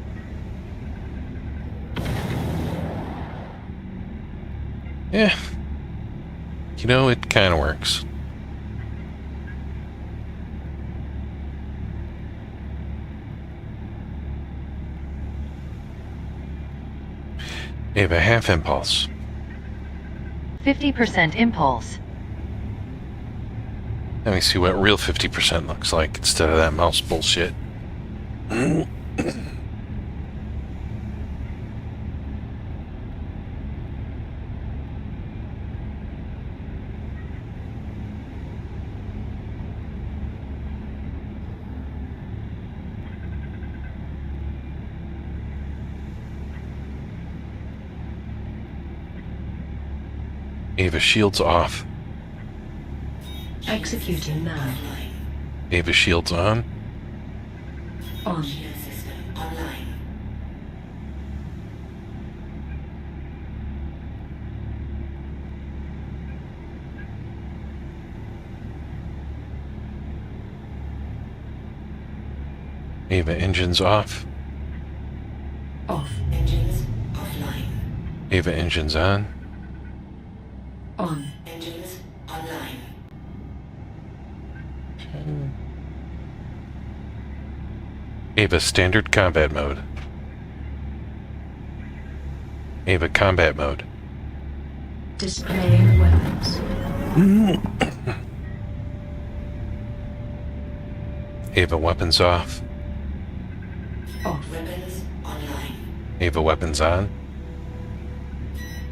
[SPEAKER 1] Yeah. You know, it kind of works. You have a half impulse.
[SPEAKER 3] 50% impulse.
[SPEAKER 1] Let me see what real 50% looks like instead of that mouse bullshit. Ava, shields off.
[SPEAKER 5] Executing now.
[SPEAKER 1] Ava, shields on.
[SPEAKER 5] On.
[SPEAKER 4] Shield system online.
[SPEAKER 1] Ava, engines off.
[SPEAKER 5] Off.
[SPEAKER 4] Engines offline.
[SPEAKER 1] Ava, engines on.
[SPEAKER 5] On.
[SPEAKER 4] Engines online.
[SPEAKER 1] Ava, standard combat mode. Ava, combat mode.
[SPEAKER 5] Displaying weapons.
[SPEAKER 1] Ava, weapons off.
[SPEAKER 5] Off.
[SPEAKER 4] Weapons online.
[SPEAKER 1] Ava, weapons on.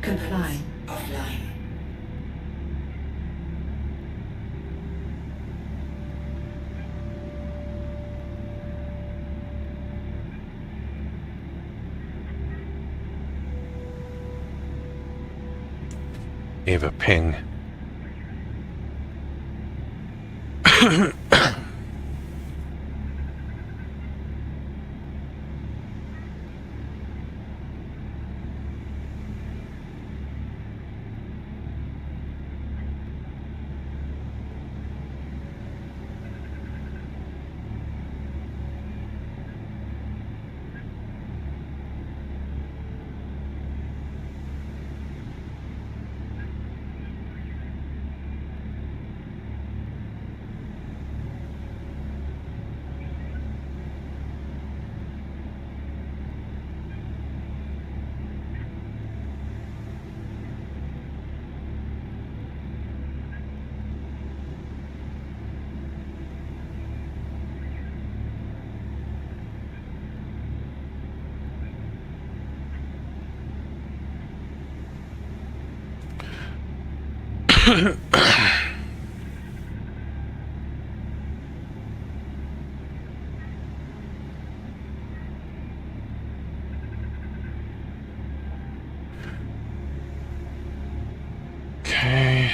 [SPEAKER 5] Complying.
[SPEAKER 4] Offline.
[SPEAKER 1] Ava, ping. Okay.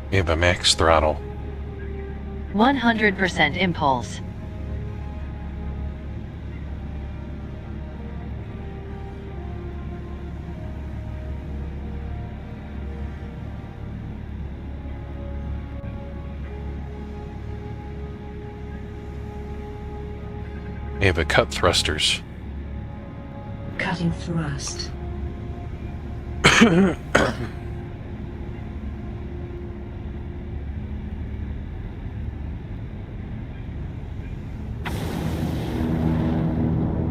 [SPEAKER 1] Ava, max throttle.
[SPEAKER 3] 100% impulse.
[SPEAKER 1] Ava, cut thrusters.
[SPEAKER 5] Cutting thrust.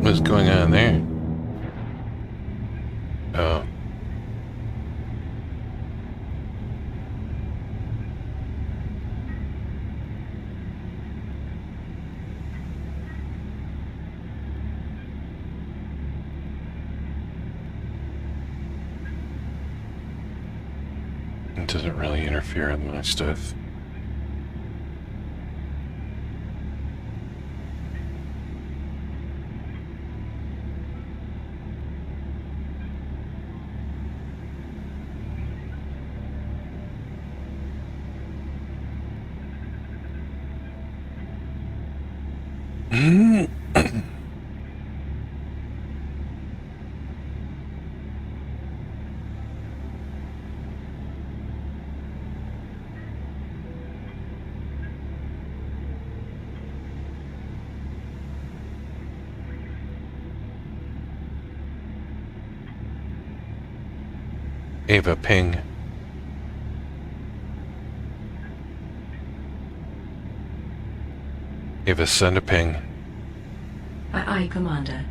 [SPEAKER 1] What's going on there? Oh. It doesn't really interfere with my stuff. Ava, ping. Ava, send a ping.
[SPEAKER 5] Aye, Commander.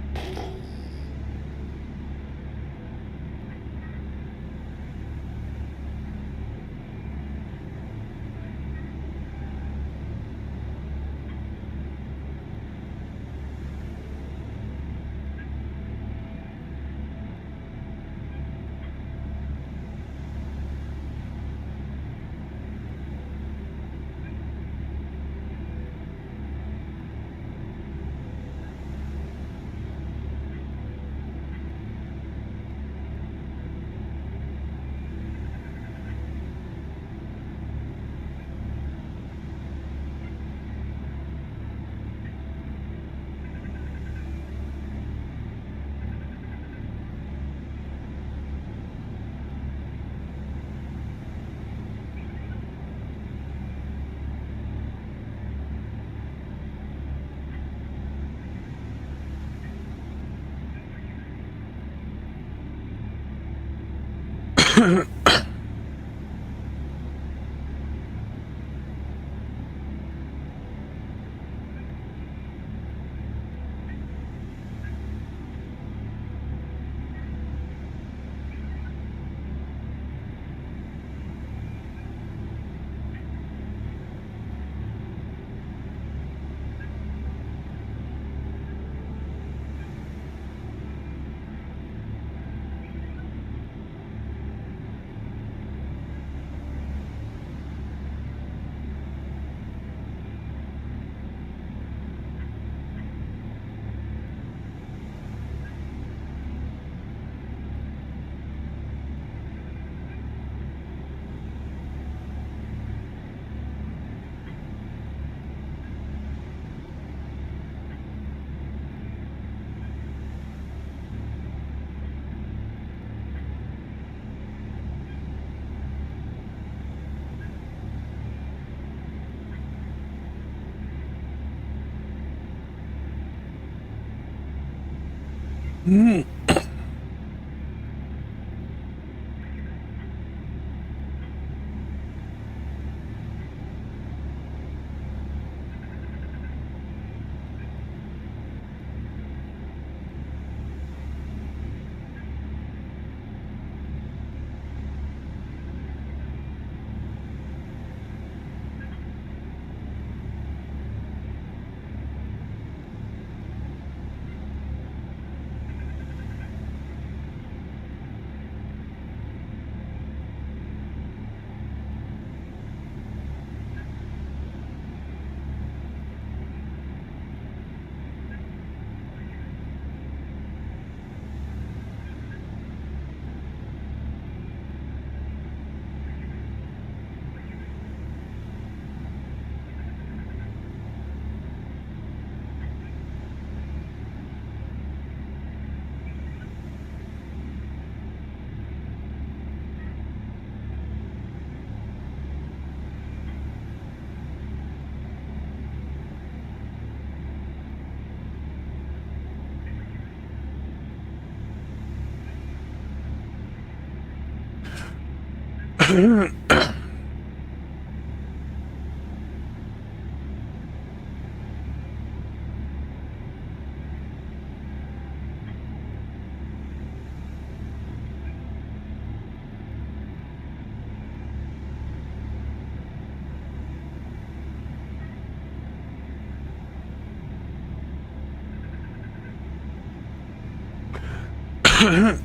[SPEAKER 1] I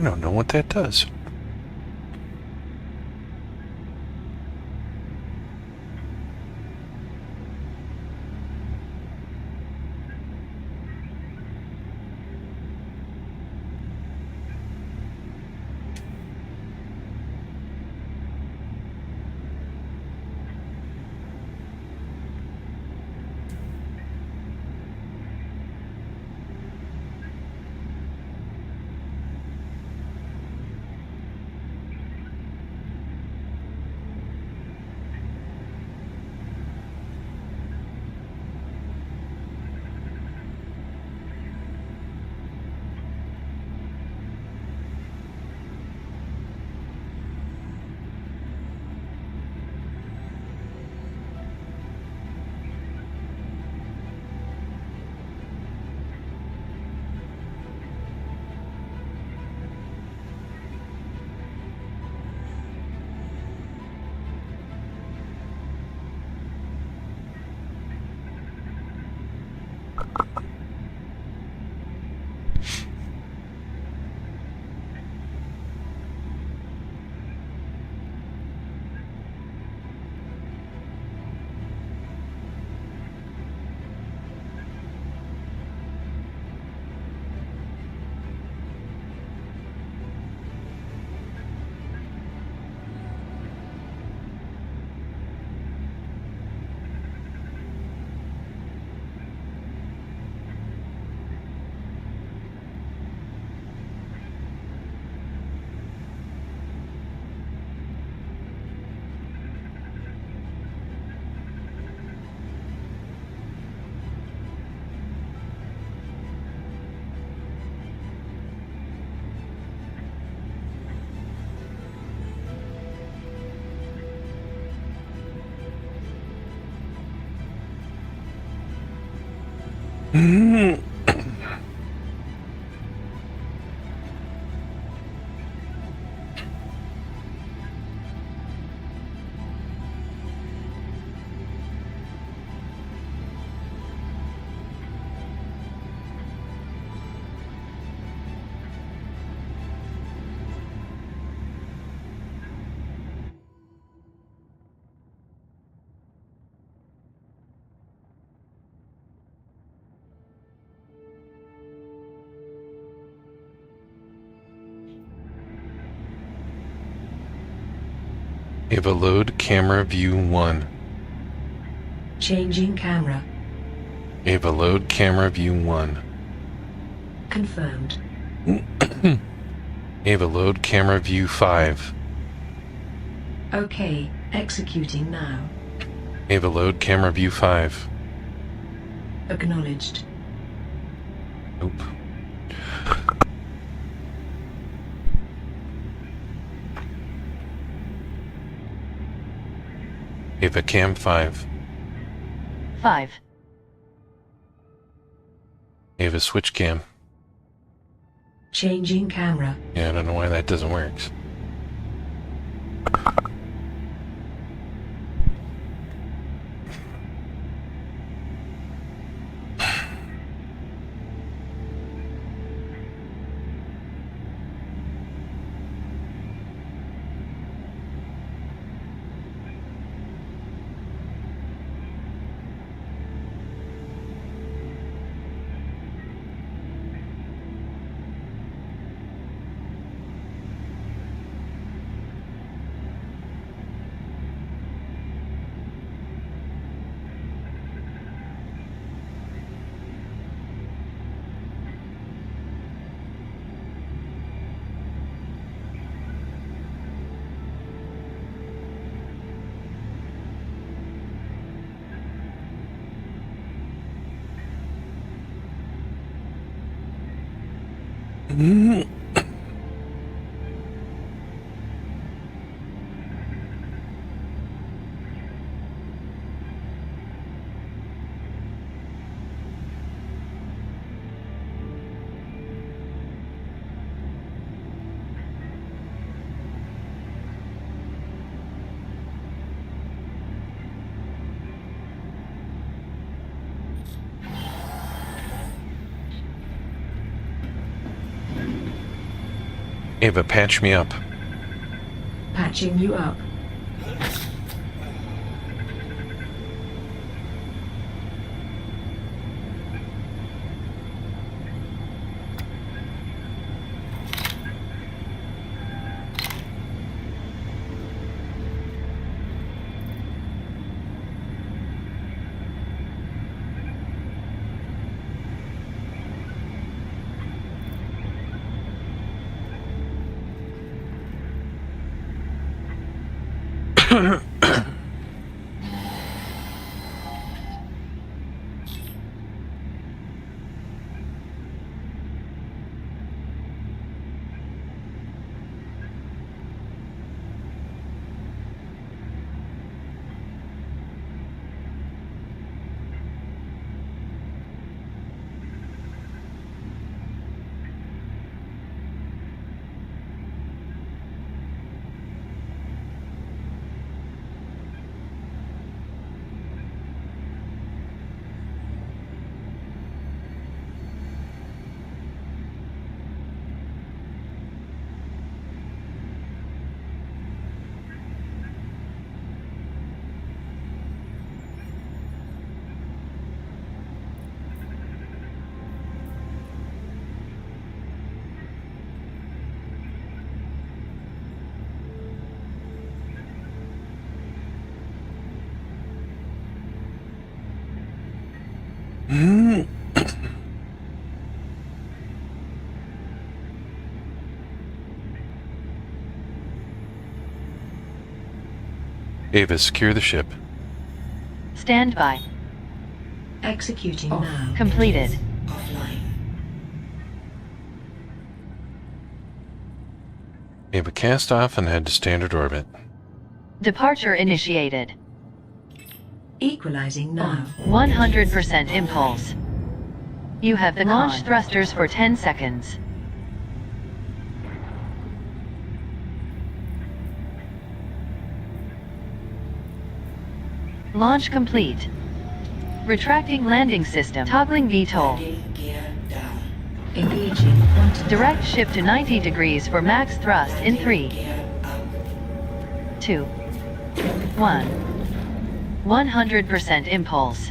[SPEAKER 1] don't know what that does. Ava load camera view 1.
[SPEAKER 5] Changing camera.
[SPEAKER 1] Ava load camera view 1.
[SPEAKER 5] Confirmed.
[SPEAKER 1] Ava load camera view 5.
[SPEAKER 5] Okay, executing now.
[SPEAKER 1] Ava load camera view 5.
[SPEAKER 5] Acknowledged.
[SPEAKER 1] Nope. Ava cam 5.
[SPEAKER 3] 5.
[SPEAKER 1] Ava switch cam.
[SPEAKER 5] Changing camera.
[SPEAKER 1] Yeah, I don't know why that doesn't work. Ava, patch me up.
[SPEAKER 5] Patching you up.
[SPEAKER 1] Ava, secure the ship.
[SPEAKER 3] Stand by.
[SPEAKER 5] Executing now.
[SPEAKER 3] Completed.
[SPEAKER 4] Offline.
[SPEAKER 1] Ava, cast off and head to standard orbit.
[SPEAKER 3] Departure initiated.
[SPEAKER 5] Equalizing now.
[SPEAKER 3] 100% impulse. You have the launch thrusters for 10 seconds. Launch complete. Retracting landing system. Toggling VTOL.
[SPEAKER 4] Landing gear down.
[SPEAKER 5] Engaging quantum.
[SPEAKER 3] Direct ship to 90 degrees for max thrust in 3,
[SPEAKER 4] Gear up.
[SPEAKER 3] 2, 1. 100% impulse.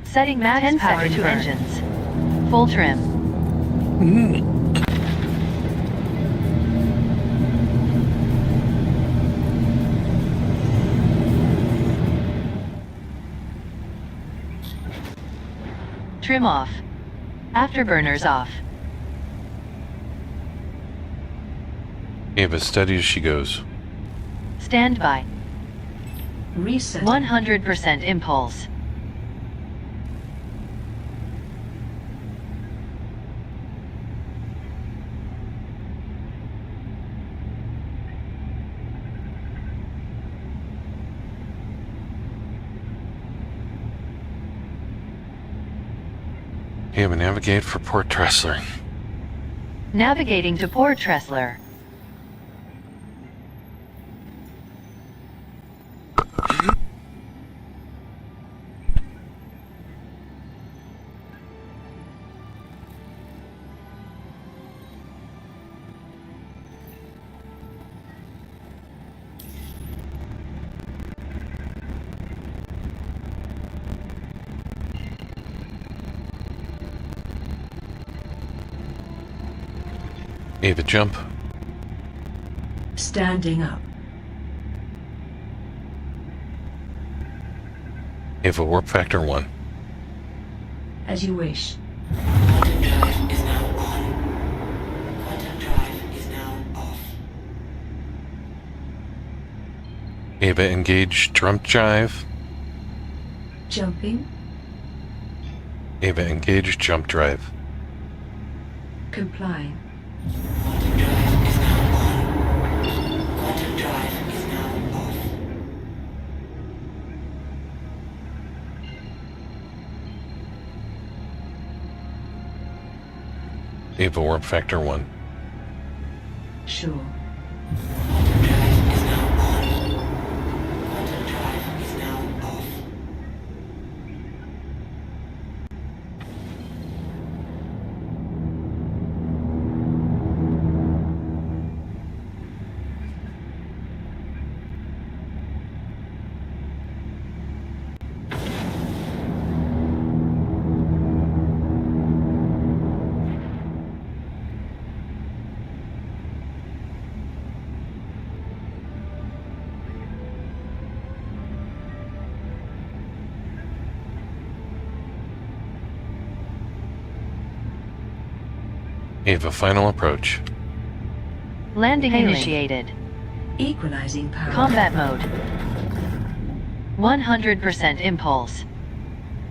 [SPEAKER 3] Setting max power to engines. Full trim. Trim off. Afterburners off.
[SPEAKER 1] Ava, steady as she goes.
[SPEAKER 3] Stand by.
[SPEAKER 5] Reset.
[SPEAKER 3] 100% impulse.
[SPEAKER 1] Ava, navigate for Port Tressler.
[SPEAKER 3] Navigating to Port Tressler.
[SPEAKER 1] Ava, jump.
[SPEAKER 5] Standing up.
[SPEAKER 1] Ava, warp factor 1.
[SPEAKER 5] As you wish.
[SPEAKER 4] Quantum drive is now on. Quantum drive is now off.
[SPEAKER 1] Ava, engage jump drive.
[SPEAKER 5] Jumping.
[SPEAKER 1] Ava, engage jump drive.
[SPEAKER 5] Complying.
[SPEAKER 4] Quantum drive is now on. Quantum drive is now off.
[SPEAKER 1] Ava, warp factor 1.
[SPEAKER 5] Sure.
[SPEAKER 4] Quantum drive is now on. Quantum drive is now off.
[SPEAKER 1] Ava, final approach.
[SPEAKER 3] Landing initiated.
[SPEAKER 5] Equalizing power.
[SPEAKER 3] Combat mode. 100% impulse.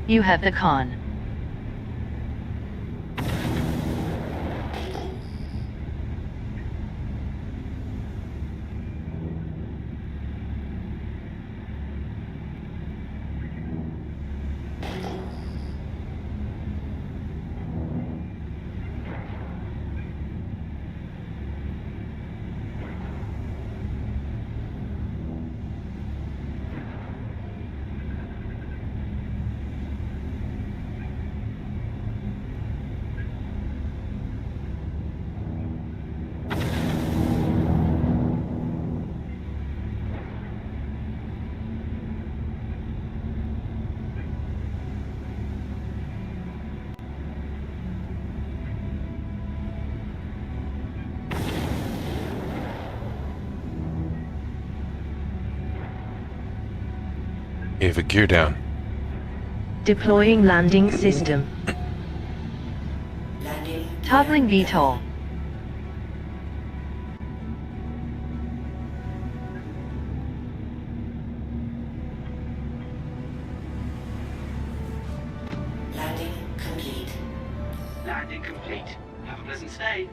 [SPEAKER 3] You have the con.
[SPEAKER 1] Ava, gear down.
[SPEAKER 5] Deploying landing system.
[SPEAKER 4] Landing.
[SPEAKER 3] Toggling VTOL.
[SPEAKER 4] Landing complete.
[SPEAKER 6] Landing complete. Have a pleasant stay.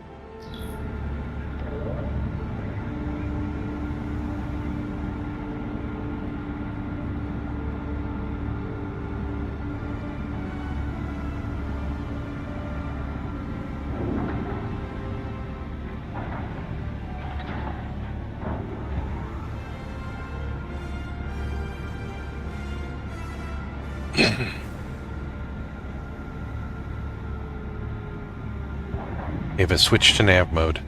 [SPEAKER 1] Ava, switch to nav mode.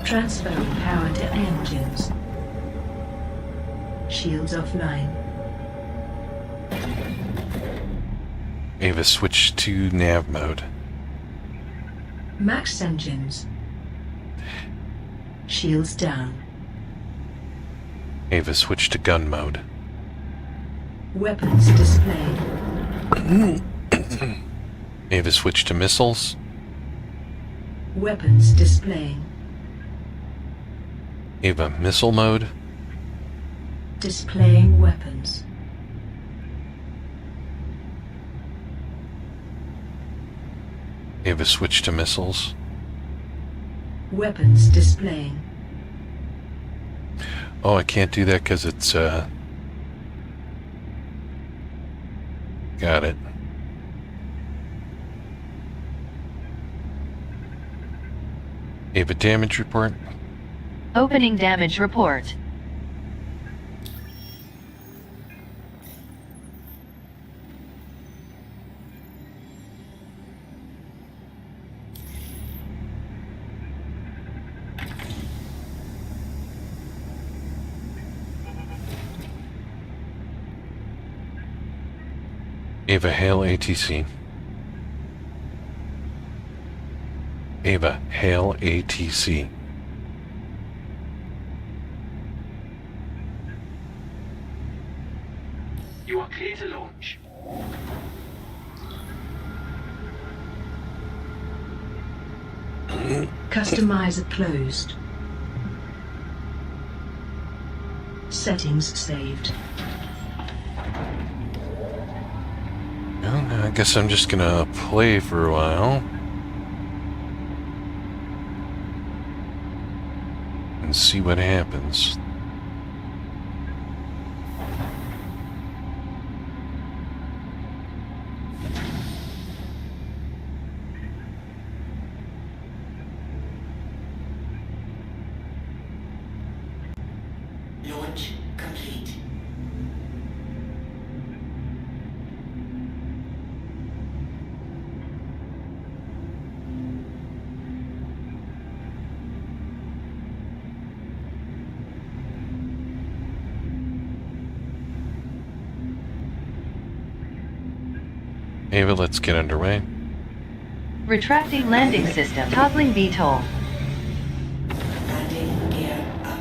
[SPEAKER 5] Transferring power to engines. Shields offline.
[SPEAKER 1] Ava, switch to nav mode.
[SPEAKER 5] Max engines. Shields down.
[SPEAKER 1] Ava, switch to gun mode.
[SPEAKER 5] Weapons displayed.
[SPEAKER 1] Ava, switch to missiles.
[SPEAKER 5] Weapons displaying.
[SPEAKER 1] Ava, missile mode.
[SPEAKER 5] Displaying weapons.
[SPEAKER 1] Ava, switch to missiles.
[SPEAKER 5] Weapons displaying.
[SPEAKER 1] Oh, I can't do that because it's, got it. Ava, damage report.
[SPEAKER 3] Opening damage report.
[SPEAKER 1] Ava, hail ATC. Ava, hail ATC.
[SPEAKER 6] You are clear to launch.
[SPEAKER 5] Customizer closed. Settings saved.
[SPEAKER 1] Well, I guess I'm just gonna play for a while. And see what happens.
[SPEAKER 4] Launch complete.
[SPEAKER 1] Ava, let's get underway.
[SPEAKER 3] Retracting landing system. Toggling VTOL.
[SPEAKER 4] Landing gear up.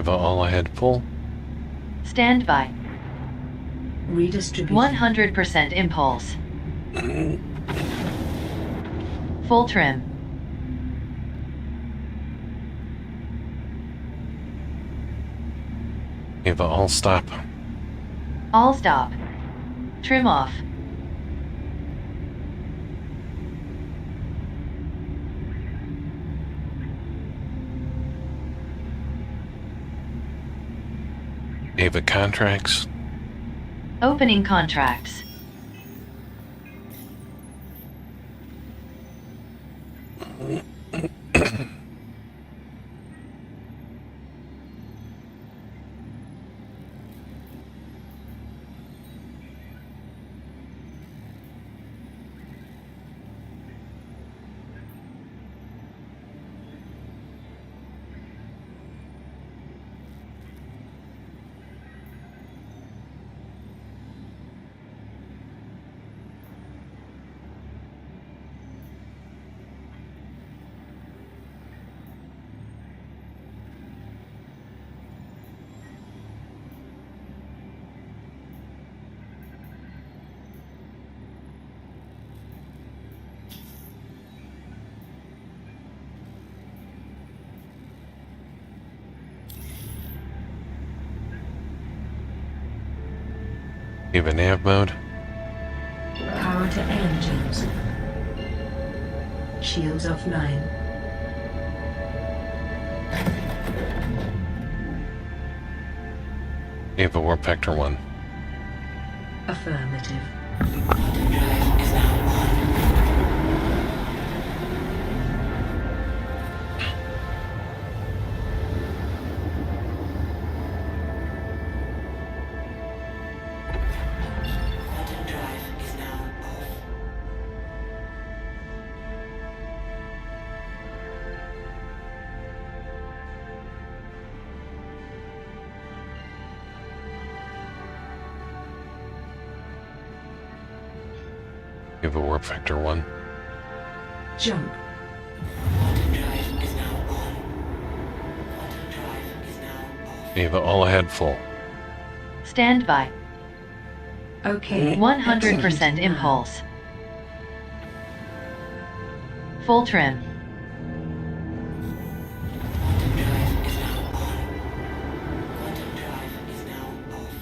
[SPEAKER 1] Ava, all ahead full.
[SPEAKER 3] Stand by.
[SPEAKER 5] Redistribution.
[SPEAKER 3] 100% impulse. Full trim.
[SPEAKER 1] Ava, all stop.
[SPEAKER 3] All stop. Trim off.
[SPEAKER 1] Ava, contracts.
[SPEAKER 3] Opening contracts.
[SPEAKER 1] Ava, nav mode.
[SPEAKER 5] Power to engines. Shields offline.
[SPEAKER 1] Ava, warp vector 1.
[SPEAKER 5] Affirmative.
[SPEAKER 4] Quantum drive is now on. Quantum drive is now off.
[SPEAKER 1] Ava, warp vector 1.
[SPEAKER 5] Jump.
[SPEAKER 4] Quantum drive is now on. Quantum drive is now off.
[SPEAKER 1] Ava, all ahead full.
[SPEAKER 3] Stand by.
[SPEAKER 5] Okay.
[SPEAKER 3] 100%
[SPEAKER 5] Executing now.
[SPEAKER 3] impulse. Full trim.
[SPEAKER 4] Quantum drive is now on. Quantum drive is now off.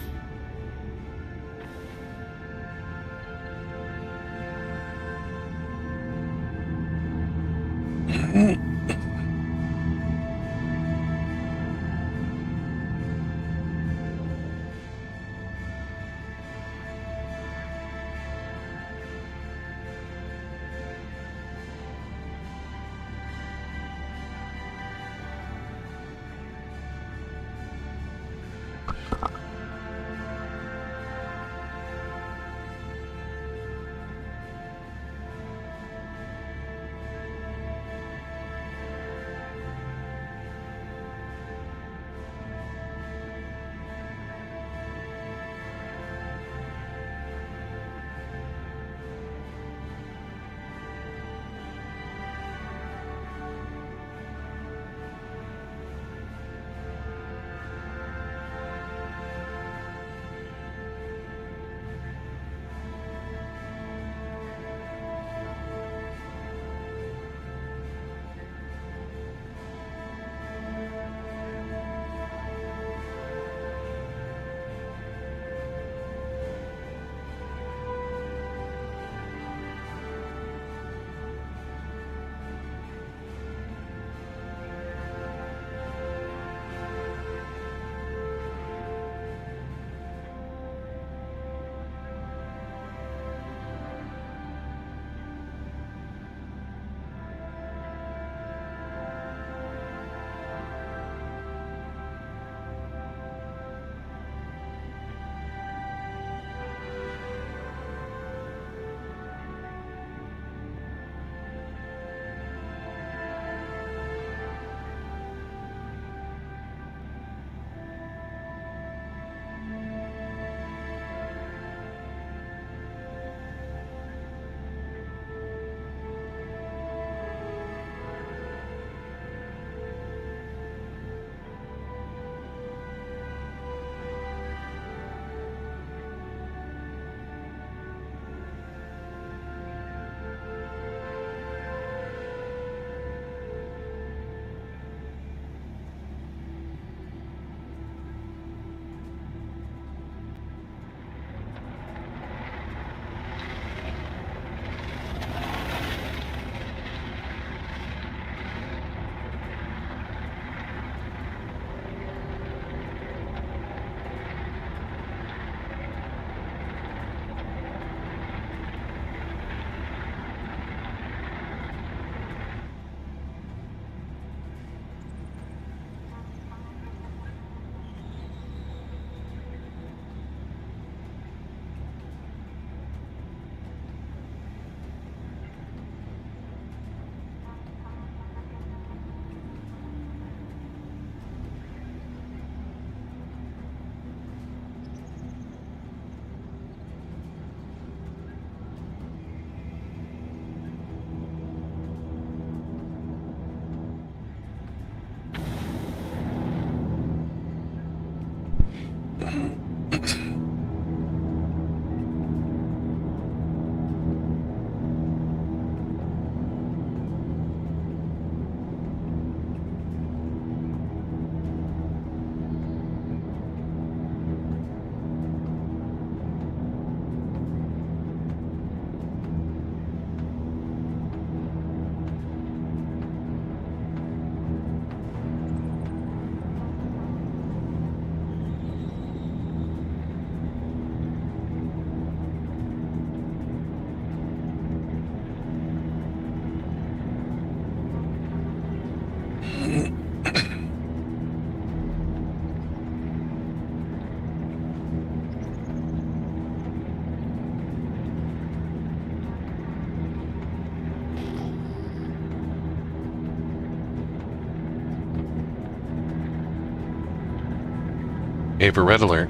[SPEAKER 1] Ava, red alert.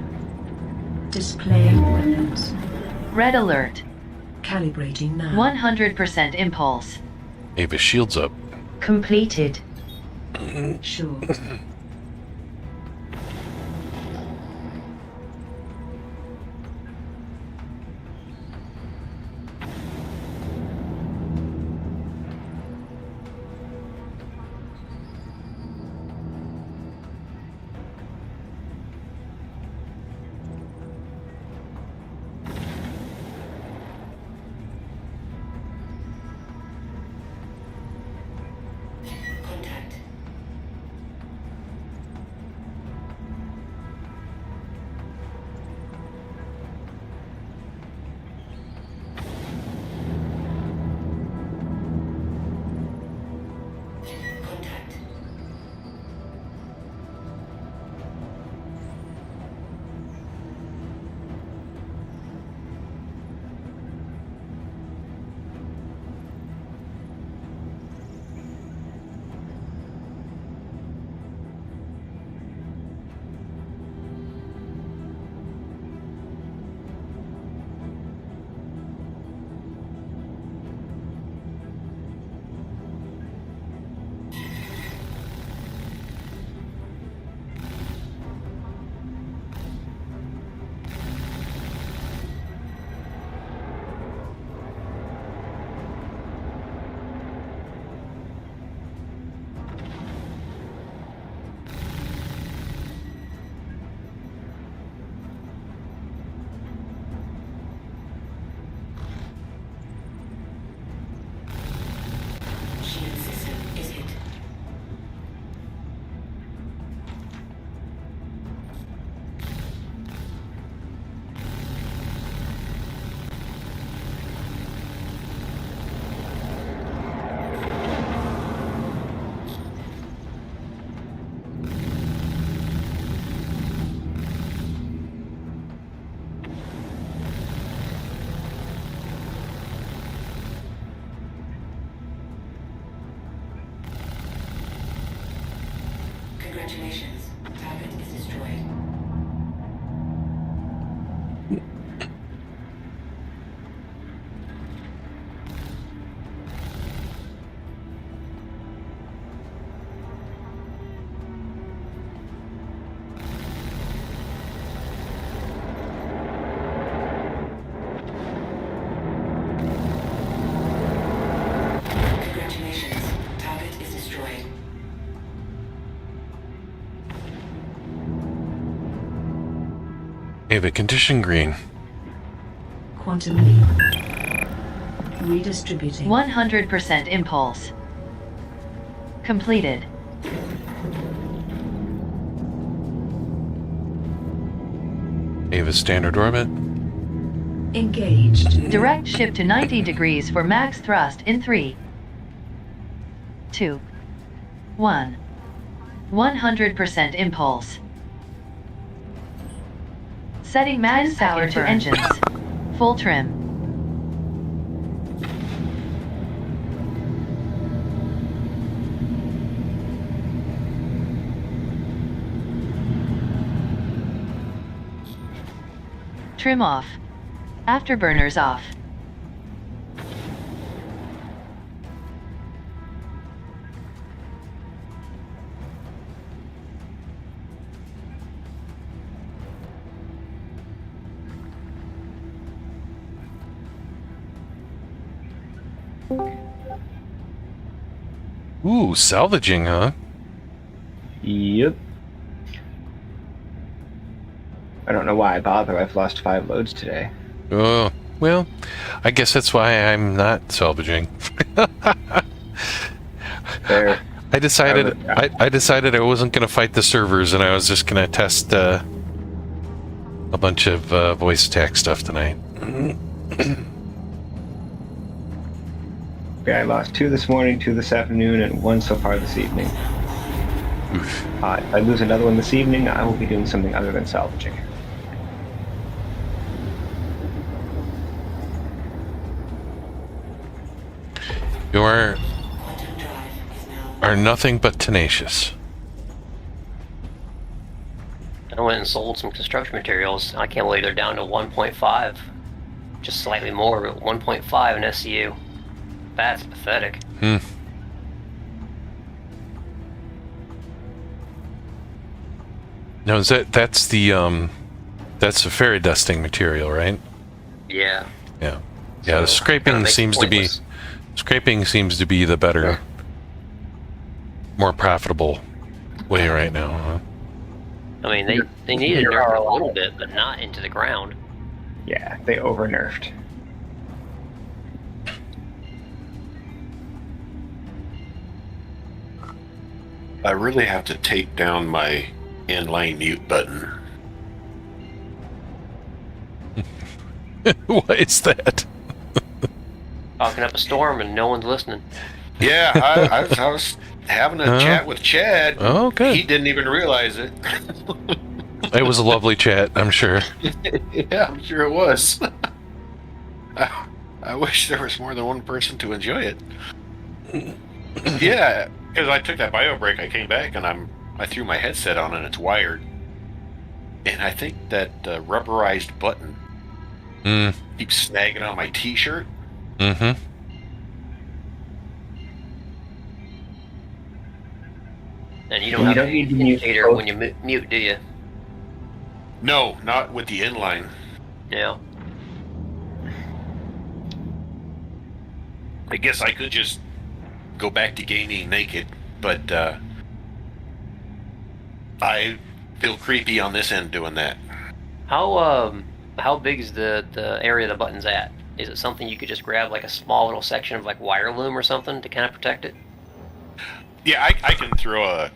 [SPEAKER 5] Displaying weapons.
[SPEAKER 3] Red alert.
[SPEAKER 5] Calibrating now.
[SPEAKER 3] 100% impulse.
[SPEAKER 1] Ava, shields up.
[SPEAKER 5] Completed. Sure.
[SPEAKER 4] Contact. Contact. Shield system is hit. Congratulations. Target is destroyed. Congratulations. Target is destroyed.
[SPEAKER 1] Ava, condition green.
[SPEAKER 5] Quantum leap. Redistributing.
[SPEAKER 3] 100% impulse. Completed.
[SPEAKER 1] Ava, standard orbit.
[SPEAKER 5] Engaged.
[SPEAKER 3] Direct ship to 90 degrees for max thrust in 3, 2, 1. 100% impulse. Setting max power to engines. Full trim. Trim off. Afterburners off.
[SPEAKER 1] Ooh, salvaging, huh?
[SPEAKER 7] Yep. I don't know why I bother. I've lost 5 loads today.
[SPEAKER 1] Oh, well, I guess that's why I'm not salvaging.
[SPEAKER 7] There.
[SPEAKER 1] I decided I wasn't going to fight the servers, and I was just going to test a bunch of voice attack stuff tonight.
[SPEAKER 7] Okay, I lost 2 this morning, 2 this afternoon, and 1 so far this evening.
[SPEAKER 1] Oof.
[SPEAKER 7] If I lose another one this evening, I will be doing something other than salvaging.
[SPEAKER 1] You are
[SPEAKER 4] Quantum drive is now
[SPEAKER 1] are nothing but tenacious.
[SPEAKER 8] I went and sold some construction materials. I can't believe they're down to 1.5. Just slightly more, but 1.5 in SCU. That's pathetic.
[SPEAKER 1] No, is that's the fairy dusting material, right?
[SPEAKER 8] Yeah.
[SPEAKER 1] Yeah. Yeah, the
[SPEAKER 8] So,
[SPEAKER 1] scraping
[SPEAKER 8] kinda makes it
[SPEAKER 1] seems
[SPEAKER 8] pointless.
[SPEAKER 1] to be the better, more profitable way right now. Huh?
[SPEAKER 8] I mean, they need to nerf it a little bit, but not into the ground.
[SPEAKER 7] Yeah, they over nerfed.
[SPEAKER 9] I really have to take down my inline mute button.
[SPEAKER 1] What is that?
[SPEAKER 8] Talking up a storm and no one's listening.
[SPEAKER 9] Yeah, I was having a chat with Chad.
[SPEAKER 1] Oh, good.
[SPEAKER 9] He didn't even realize it.
[SPEAKER 1] It was a lovely chat, I'm sure.
[SPEAKER 9] Yeah, I'm sure it was. I wish there was more than one person to enjoy it. Yeah, because I took that bio break, I came back and I threw my headset on and it's wired. And I think that rubberized button keeps snagging on my t-shirt.
[SPEAKER 1] Mm-hmm.
[SPEAKER 8] And you don't have an
[SPEAKER 7] need to mute
[SPEAKER 8] indicator
[SPEAKER 7] both.
[SPEAKER 8] when you mute, do you?
[SPEAKER 9] No, not with the inline.
[SPEAKER 8] Yeah.
[SPEAKER 9] I guess I could just go back to gaming naked, but I feel creepy on this end doing that.
[SPEAKER 8] How big is the area the button's at? Is it something you could just grab like a small little section of like wire loom or something to kind of protect it?
[SPEAKER 9] Yeah, I can throw a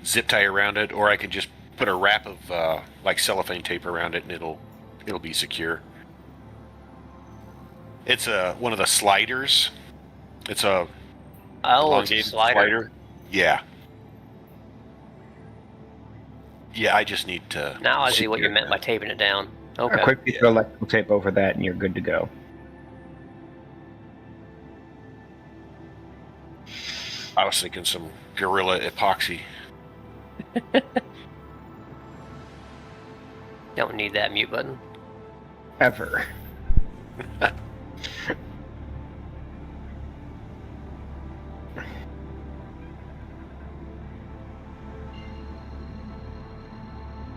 [SPEAKER 9] zip tie around it, or I can just put a wrap of like cellophane tape around it, and it'll be secure. It's one of the sliders. It's a
[SPEAKER 8] Oh, it's a
[SPEAKER 9] elongated
[SPEAKER 8] slider.
[SPEAKER 9] Yeah. Yeah, I just need to.
[SPEAKER 8] Now I see what you
[SPEAKER 9] secure
[SPEAKER 8] meant by
[SPEAKER 9] that.
[SPEAKER 8] taping it down.
[SPEAKER 7] A
[SPEAKER 8] Okay.
[SPEAKER 7] quick piece of electrical tape over that, and you're good to go.
[SPEAKER 9] I was thinking some Gorilla epoxy.
[SPEAKER 8] Don't need that mute button.
[SPEAKER 7] Ever.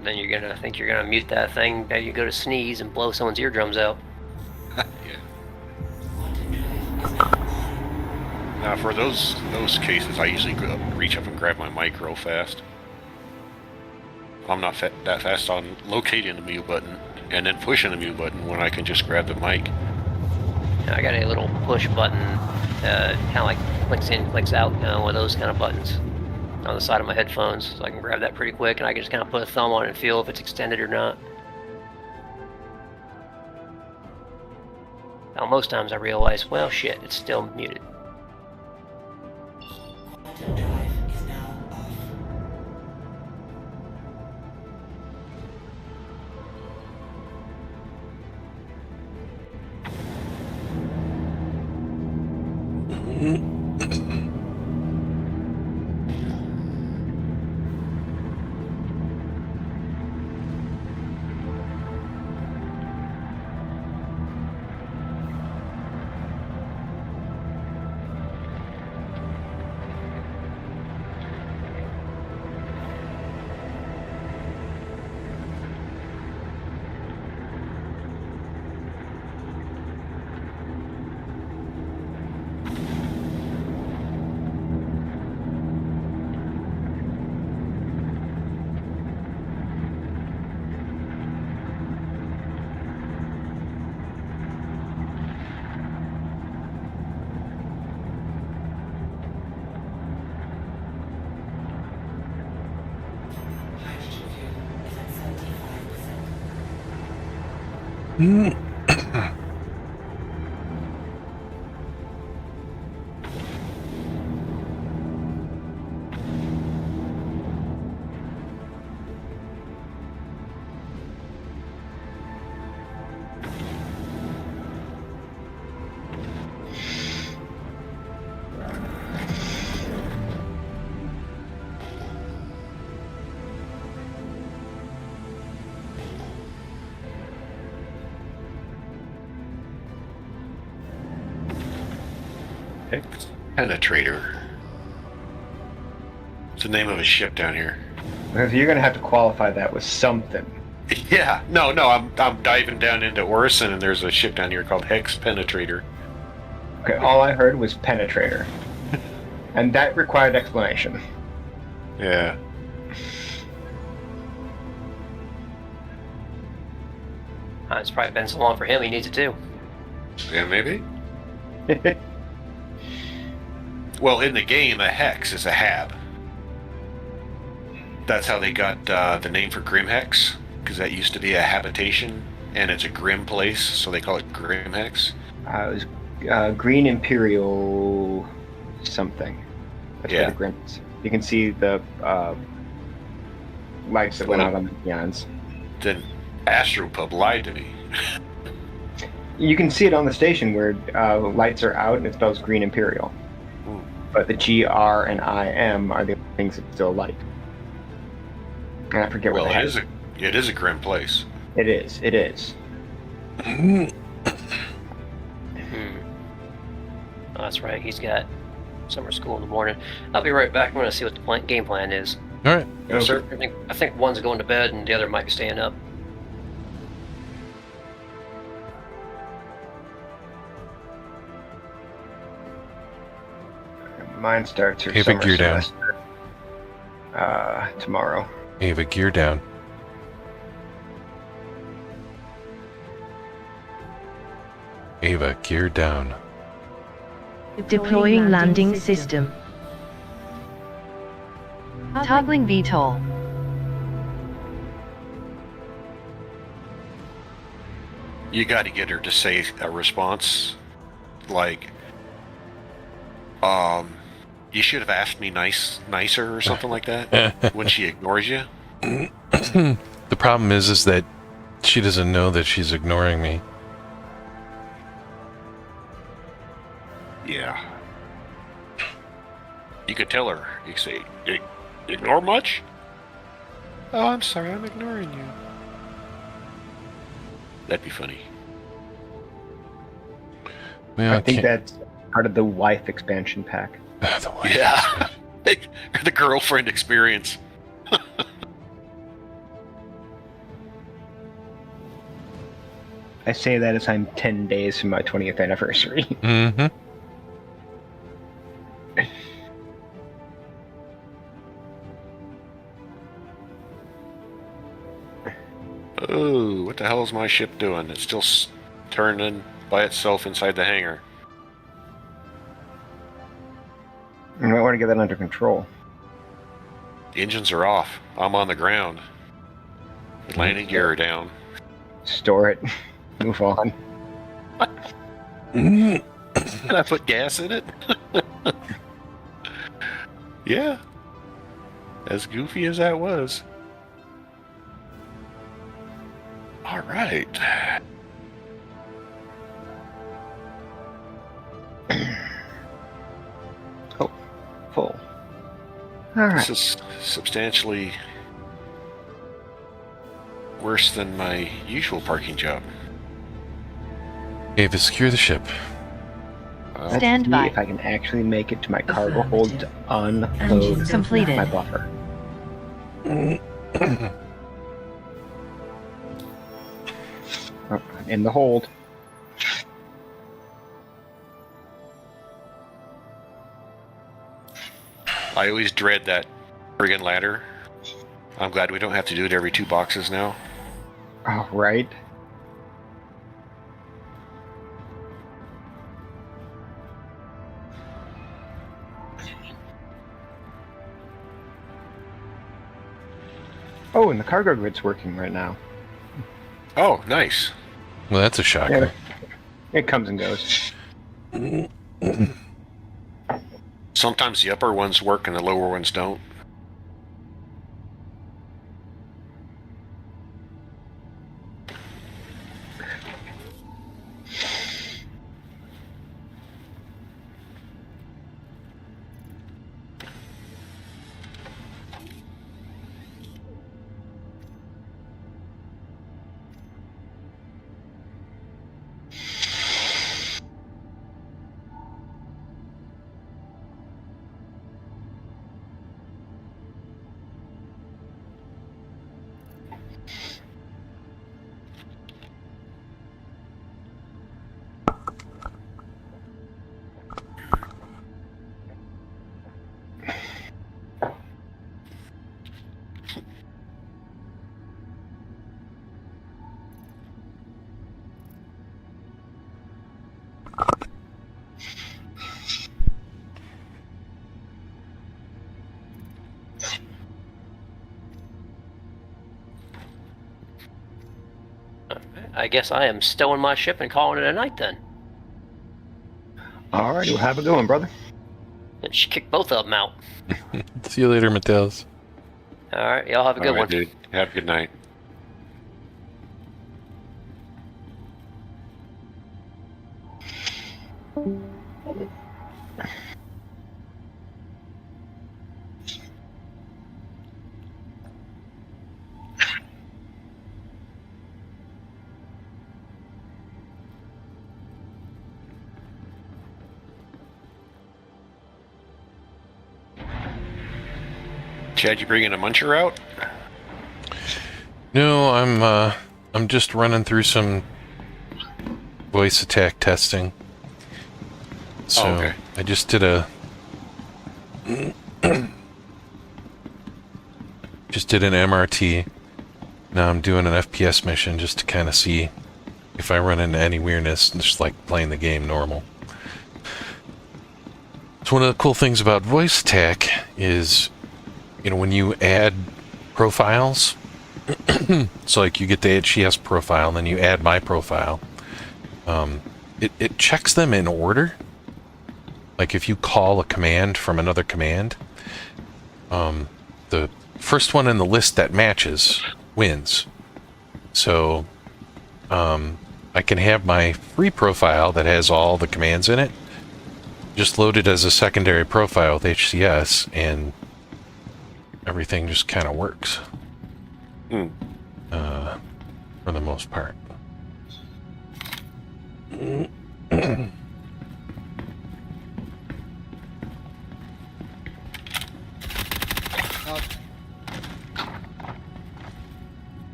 [SPEAKER 8] Then you're gonna think you're gonna mute that thing that you go to sneeze and blow someone's eardrums out.
[SPEAKER 9] Yeah. Now, for those cases, I usually reach up and grab my mic real fast. I'm not that fast on locating the mute button and then pushing the mute button when I can just grab the mic.
[SPEAKER 8] Now, I got a little push button, kind of like clicks in, clicks out, one of those kind of buttons on the side of my headphones, so I can grab that pretty quick, and I can just kind of put a thumb on it and feel if it's extended or not. Now, most times I realize, well, shit, it's still muted.
[SPEAKER 4] quantum drive is now off. Hydrogen fuel is at 75%.
[SPEAKER 9] Penetrator. It's the name of a ship down here.
[SPEAKER 7] Because you're gonna have to qualify that with something.
[SPEAKER 9] Yeah, no, I'm diving down into Orison, and there's a ship down here called Hex Penetrator.
[SPEAKER 7] Okay, all I heard was penetrator. And that required explanation.
[SPEAKER 9] Yeah.
[SPEAKER 8] It's probably been so long for him, he needs it too.
[SPEAKER 9] Yeah, maybe. Well, in the game, a hex is a hab. That's how they got the name for Grim Hex, because that used to be a habitation, and it's a grim place, so they call it Grim Hex.
[SPEAKER 7] It was Green Imperial something. That's where
[SPEAKER 9] Yeah.
[SPEAKER 7] the grim is. You can see the lights that went out on the neons.
[SPEAKER 9] Then Astropub lied to me.
[SPEAKER 7] You can see it on the station where lights are out and it spells Green Imperial.
[SPEAKER 9] Hmm.
[SPEAKER 7] But the GR and IM are the things that still light. And I forget
[SPEAKER 9] Well,
[SPEAKER 7] what
[SPEAKER 9] it is a grim place.
[SPEAKER 7] It is. It is.
[SPEAKER 8] Oh, that's right, he's got summer school in the morning. I'll be right back. I'm going to see what the game plan is.
[SPEAKER 1] All right.
[SPEAKER 9] Yes, sir.
[SPEAKER 8] I think one's going to bed and the other might be staying up.
[SPEAKER 7] Mine starts her
[SPEAKER 1] Keep it
[SPEAKER 7] summer
[SPEAKER 1] gear down.
[SPEAKER 7] semester tomorrow.
[SPEAKER 1] Ava, gear down. Ava, gear down.
[SPEAKER 3] Deploying landing system. Toggling VTOL.
[SPEAKER 9] You got to get her to say a response like, you should have asked me nicer or something like that when she ignores you.
[SPEAKER 1] The problem is that she doesn't know that she's ignoring me.
[SPEAKER 9] Yeah. You could tell her. You could say, ignore much? Oh, I'm sorry, I'm ignoring you. That'd be funny.
[SPEAKER 1] Well,
[SPEAKER 7] I think that's part of the wife expansion pack.
[SPEAKER 1] the wife.
[SPEAKER 9] Yeah. The girlfriend experience.
[SPEAKER 7] I say that as I'm 10 days from my 20th anniversary.
[SPEAKER 1] Mm-hmm.
[SPEAKER 9] Oh, what the hell is my ship doing? It's still turning by itself inside the hangar.
[SPEAKER 7] You might want to get that under control.
[SPEAKER 9] The engines are off. I'm on the ground. The landing gear are down.
[SPEAKER 7] Store it. Move on.
[SPEAKER 9] Can I put gas in it? Yeah. As goofy as that was. All right.
[SPEAKER 7] Oh, full. All right.
[SPEAKER 9] This is substantially worse than my usual parking job.
[SPEAKER 1] Ava, secure the ship.
[SPEAKER 7] Let's
[SPEAKER 3] Stand
[SPEAKER 7] see
[SPEAKER 3] by.
[SPEAKER 7] if I can actually make it to my cargo hold to unload
[SPEAKER 5] Engines
[SPEAKER 3] Completed.
[SPEAKER 7] my buffer. Oh, in the hold.
[SPEAKER 9] I always dread that friggin' ladder. I'm glad we don't have to do it every 2 boxes now.
[SPEAKER 7] All right. Oh, and the cargo grid's working right now.
[SPEAKER 9] Oh, nice.
[SPEAKER 1] Well, that's a shocker.
[SPEAKER 7] It comes and goes.
[SPEAKER 9] Sometimes the upper ones work and the lower ones don't.
[SPEAKER 8] I guess I am stowing my ship and calling it a night then.
[SPEAKER 7] All right, well, have a good one, brother.
[SPEAKER 8] And she kicked both of them out.
[SPEAKER 1] See you later, Mateus.
[SPEAKER 8] Alright, y'all have a good
[SPEAKER 9] All right,
[SPEAKER 8] one.
[SPEAKER 9] dude. Have a good night. Chad, you bringing a muncher out?
[SPEAKER 1] No, I'm just running through some voice attack testing. So
[SPEAKER 9] okay.
[SPEAKER 1] I just did a just did an MRT. Now I'm doing an FPS mission just to kind of see if I run into any weirdness, just like playing the game normal. So one of the cool things about voice attack is, you know, when you add profiles, so like you get the HCS profile and then you add my profile, it checks them in order. Like if you call a command from another command, the first one in the list that matches wins. So I can have my free profile that has all the commands in it just loaded as a secondary profile with HCS, and everything just kind of works for the most part.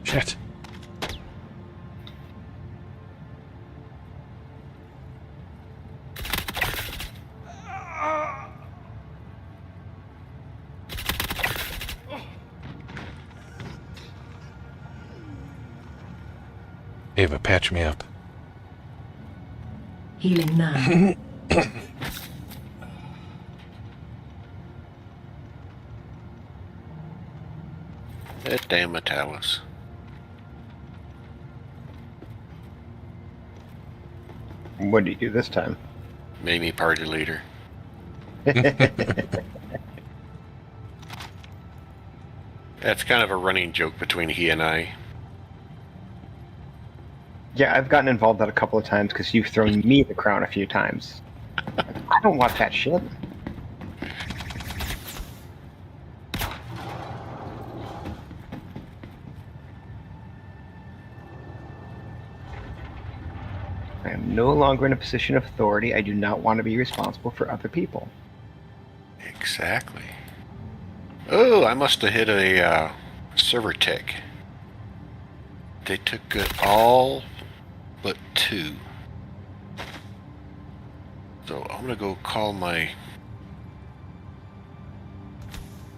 [SPEAKER 1] Shit. Ava, patch me up.
[SPEAKER 5] Healing now.
[SPEAKER 9] That damn Metallus.
[SPEAKER 7] What did you do this time?
[SPEAKER 9] Made me party leader. That's kind of a running joke between he and I.
[SPEAKER 7] Yeah, I've gotten involved that a couple of times because you've thrown me the crown a few times. I don't want that shit. I am no longer in a position of authority. I do not want to be responsible for other people.
[SPEAKER 9] Exactly. Oh, I must have hit a server tick. They took it all but 2. So I'm gonna go call my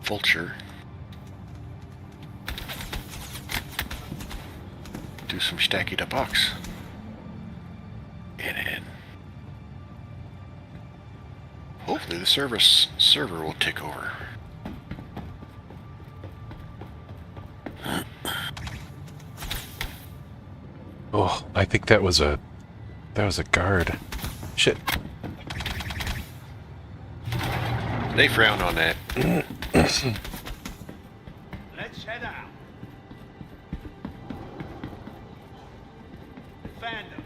[SPEAKER 9] vulture. Do some stacky da box. And then hopefully the server will tick over.
[SPEAKER 1] Oh, I think that was a guard. Shit.
[SPEAKER 9] They frown on that.
[SPEAKER 6] Let's head out. Defend them.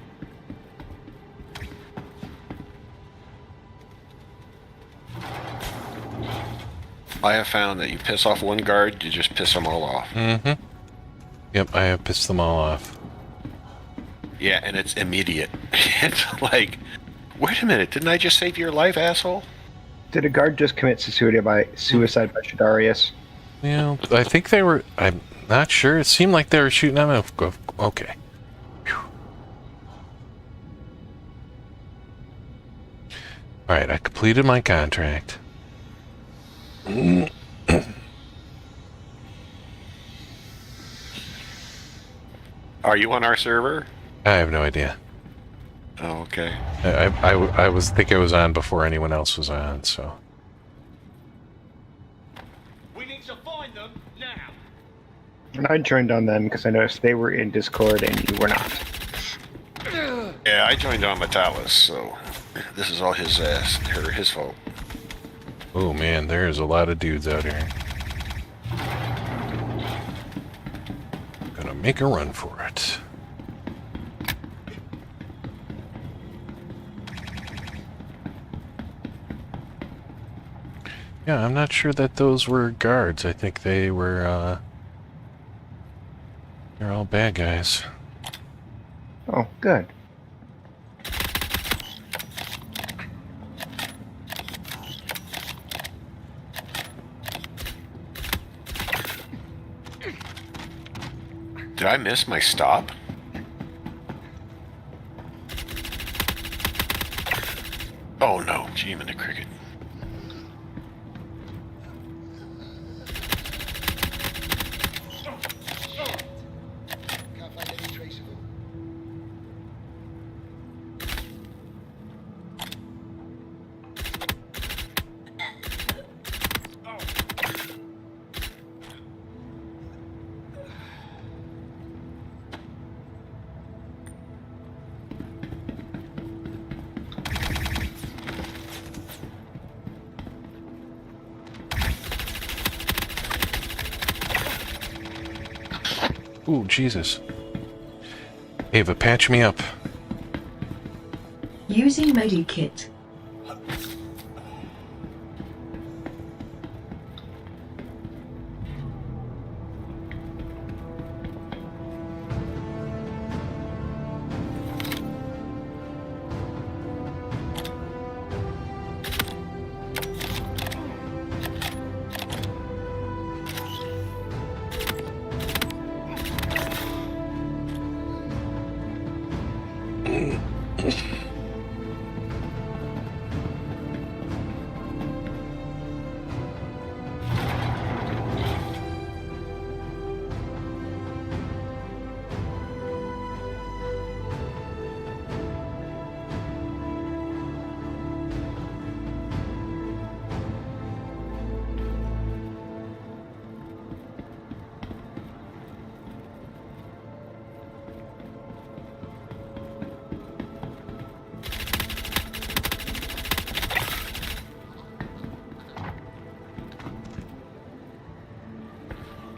[SPEAKER 9] I have found that you piss off one guard, you just piss them all off.
[SPEAKER 1] Mm-hmm. Yep, I have pissed them all off.
[SPEAKER 9] Yeah, and it's immediate. It's like, wait a minute, didn't I just save your life, asshole?
[SPEAKER 7] Did a guard just commit suicide by Shadarius?
[SPEAKER 1] Yeah, I think they were. I'm not sure. It seemed like they were shooting at him. Okay. Whew. All right, I completed my contract.
[SPEAKER 9] Are you on our server?
[SPEAKER 1] I have no idea.
[SPEAKER 9] Oh, okay.
[SPEAKER 1] I think I was on before anyone else was on, so.
[SPEAKER 6] We need to find them now.
[SPEAKER 7] And I joined on them because I noticed they were in Discord and you were not.
[SPEAKER 9] Yeah, I joined on Metalis, so this is all his ass, or his fault.
[SPEAKER 1] Oh man, there's a lot of dudes out here. Gonna make a run for it. Yeah, I'm not sure that those were guards. I think they were, they're all bad guys.
[SPEAKER 7] Oh, good.
[SPEAKER 9] Did I miss my stop? Oh no, Jeeman the cricket.
[SPEAKER 10] Can't find any trace of them.
[SPEAKER 1] Ooh, Jesus. Ava, patch me up.
[SPEAKER 5] Using Medikit.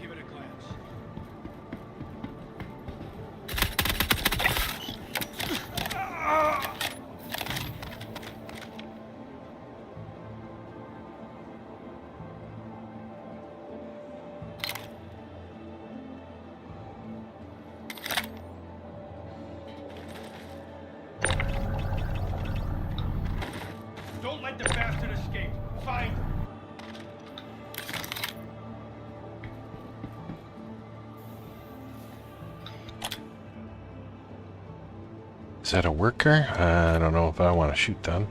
[SPEAKER 6] Give it a glance. Don't let the bastard escape. Find him.
[SPEAKER 1] Is that a worker? I don't know if I want to shoot them.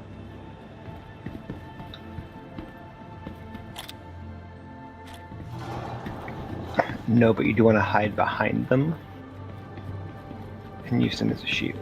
[SPEAKER 7] No, but you do want to hide behind them and use them as a shield.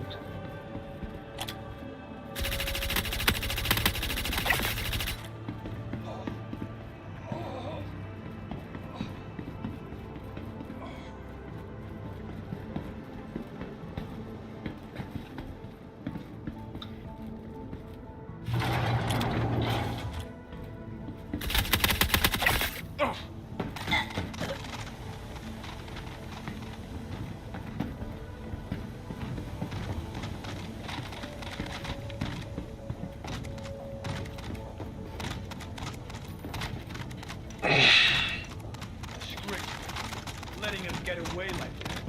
[SPEAKER 6] Letting us get away like that.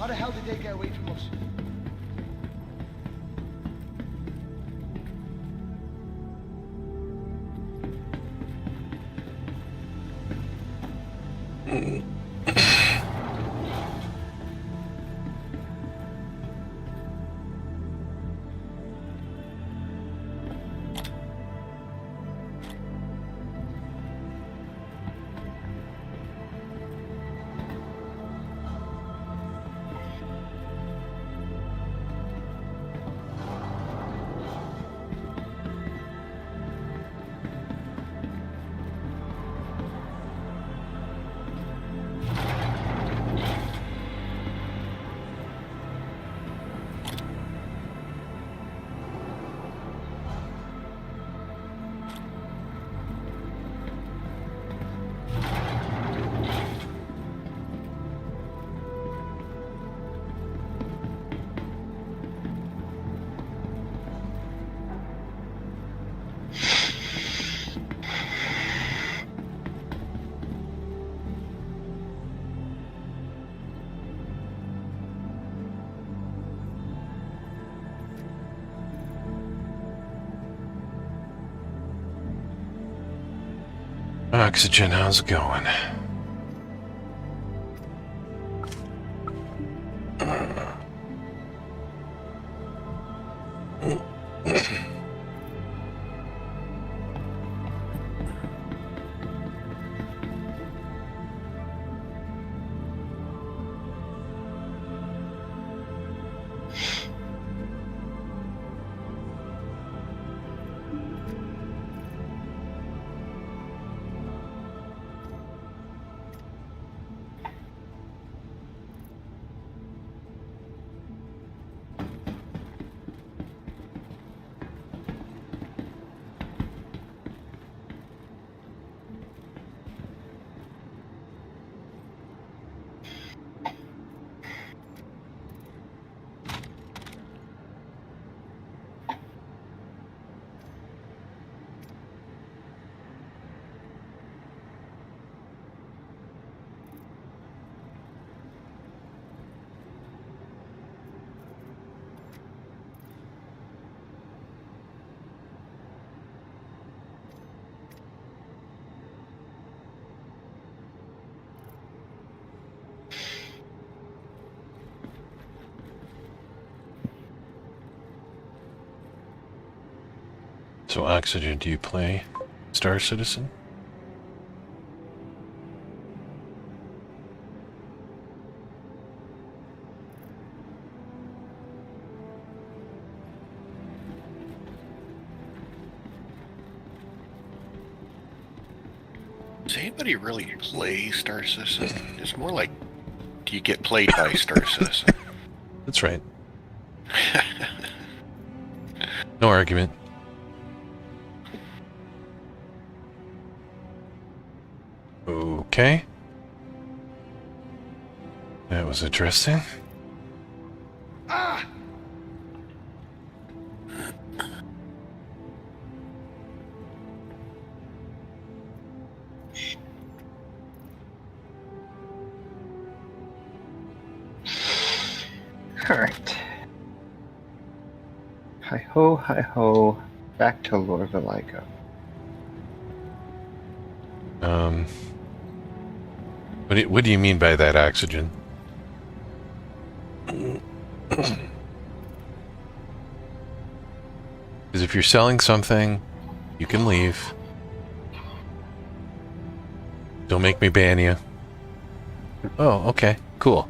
[SPEAKER 10] How the hell did they get away from us?
[SPEAKER 1] Oxygen, how's it going? So, Oxygen, do you play Star Citizen?
[SPEAKER 9] Does anybody really play Star Citizen? It's more like, do you get played by Star Citizen?
[SPEAKER 1] That's right. No argument. Okay. That was interesting.
[SPEAKER 10] Ah!
[SPEAKER 7] Alright. Hi-ho, hi-ho. Back to Lorville I go.
[SPEAKER 1] What do you mean by that, Oxygen? Because if you're selling something, you can leave. Don't make me ban you. Oh, okay, cool.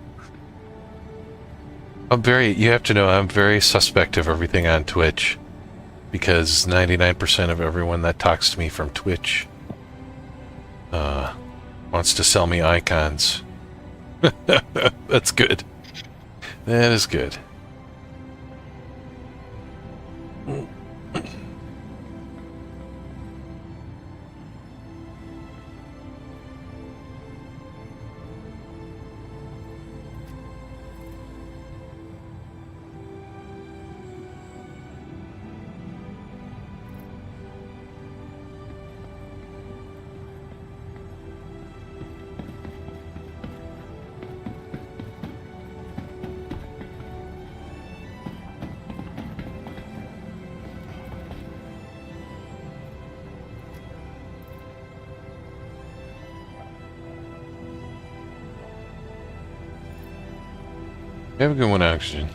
[SPEAKER 1] You have to know, I'm very suspect of everything on Twitch. Because 99% of everyone that talks to me from Twitch wants to sell me icons. That's good. That is good. Have a good one, Oxygen.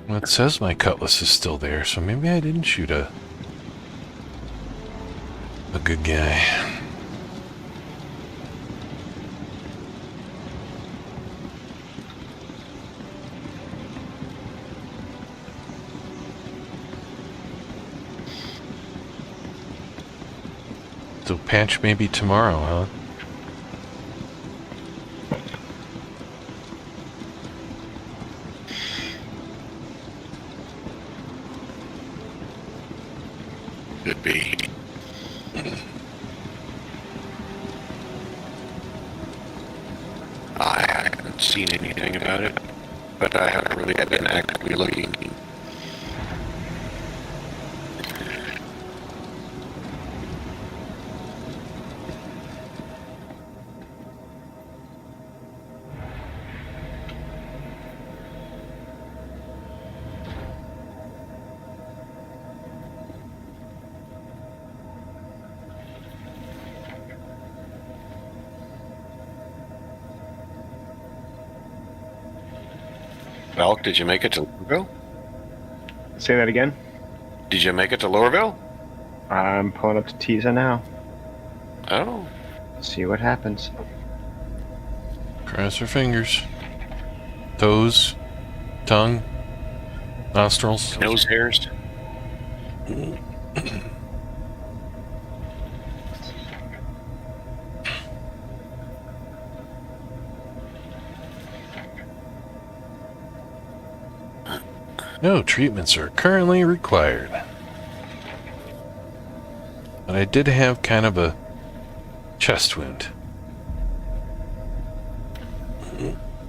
[SPEAKER 1] Well, it says my cutlass is still there, so maybe I didn't shoot a good guy. So patch maybe tomorrow, huh?
[SPEAKER 9] Could be. I haven't seen anything about it, but I haven't really been actively looking. Valk, did you make it to Lowerville?
[SPEAKER 7] Say that again.
[SPEAKER 9] Did you make it to Lowerville?
[SPEAKER 7] I'm pulling up to Tisa now.
[SPEAKER 9] Oh.
[SPEAKER 7] See what happens.
[SPEAKER 1] Cross her fingers. Toes. Tongue. Nostrils.
[SPEAKER 9] Nose hairs.
[SPEAKER 1] No treatments are currently required. But I did have kind of a chest wound.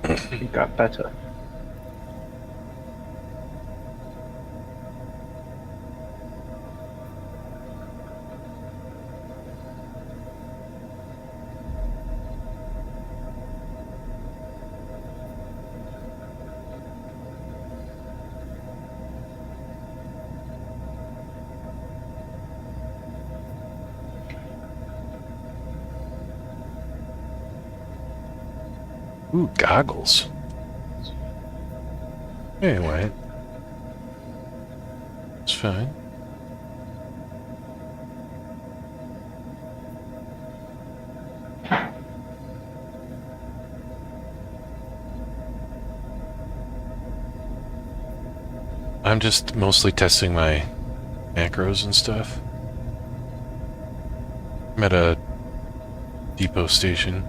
[SPEAKER 7] It got better.
[SPEAKER 1] Ooh, goggles. Anyway, it's fine. I'm just mostly testing my macros and stuff. I'm at a depot station.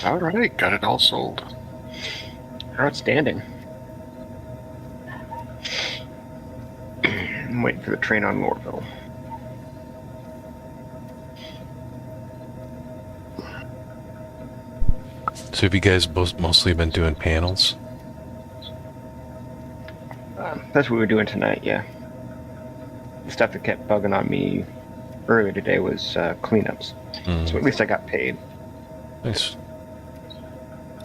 [SPEAKER 9] Alright, got it all sold.
[SPEAKER 7] Outstanding. I'm waiting for the train on Lorville.
[SPEAKER 1] So have you guys both mostly been doing panels?
[SPEAKER 7] That's what we were doing tonight, yeah. The stuff that kept bugging on me earlier today was cleanups. So at least I got paid.
[SPEAKER 1] Nice.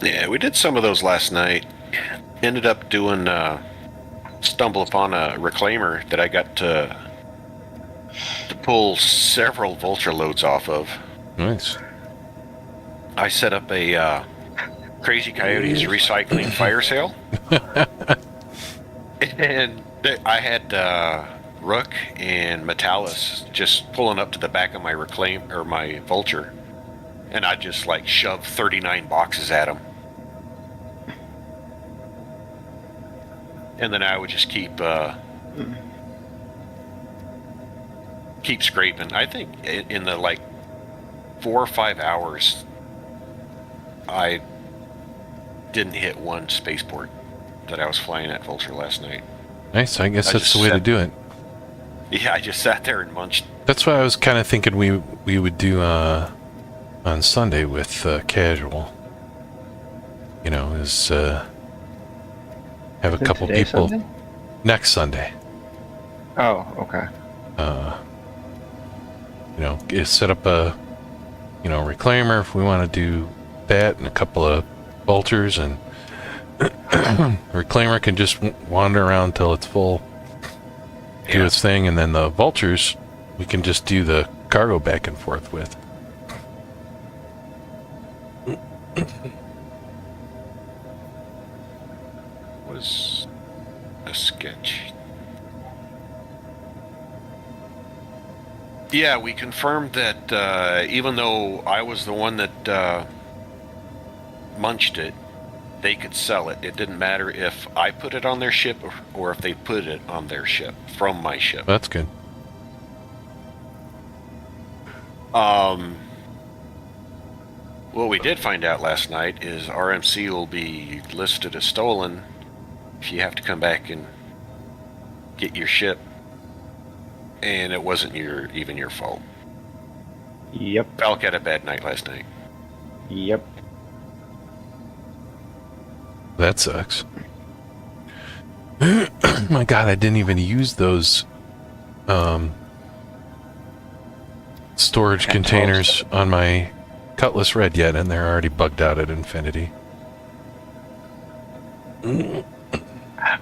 [SPEAKER 9] Yeah, we did some of those last night. Ended up doing, stumble upon a reclaimer that I got to pull several vulture loads off of.
[SPEAKER 1] Nice.
[SPEAKER 9] I set up a Crazy Coyotes recycling fire sale. And I had Rook and Metalis just pulling up to the back of my my vulture. And I just like shoved 39 boxes at them. And then I would just keep scraping. I think in the like 4 or 5 hours, I didn't hit one spaceport that I was flying at Vulture last night.
[SPEAKER 1] Nice. I guess that's the way to do it.
[SPEAKER 9] Yeah, I just sat there and munched.
[SPEAKER 1] That's why I was kind of thinking we would do on Sunday with Casual. You know, is have a couple people
[SPEAKER 7] Sunday?
[SPEAKER 1] next Sunday.
[SPEAKER 7] Oh, okay.
[SPEAKER 1] You know, set up a reclaimer if we want to do that, and a couple of vultures, and Reclaimer can just wander around till it's full, do its thing, and then the vultures, we can just do the cargo back and forth with.
[SPEAKER 9] Was a sketch. Yeah, we confirmed that even though I was the one that munched it, they could sell it. It didn't matter if I put it on their ship or if they put it on their ship from my ship.
[SPEAKER 1] That's good.
[SPEAKER 9] What we did find out last night is RMC will be listed as stolen if you have to come back and get your ship, and it wasn't even your fault.
[SPEAKER 7] Yep.
[SPEAKER 9] Falk had a bad night last night.
[SPEAKER 7] Yep.
[SPEAKER 1] That sucks. My God, I didn't even use those storage containers on my Cutlass Red yet, and they're already bugged out at infinity.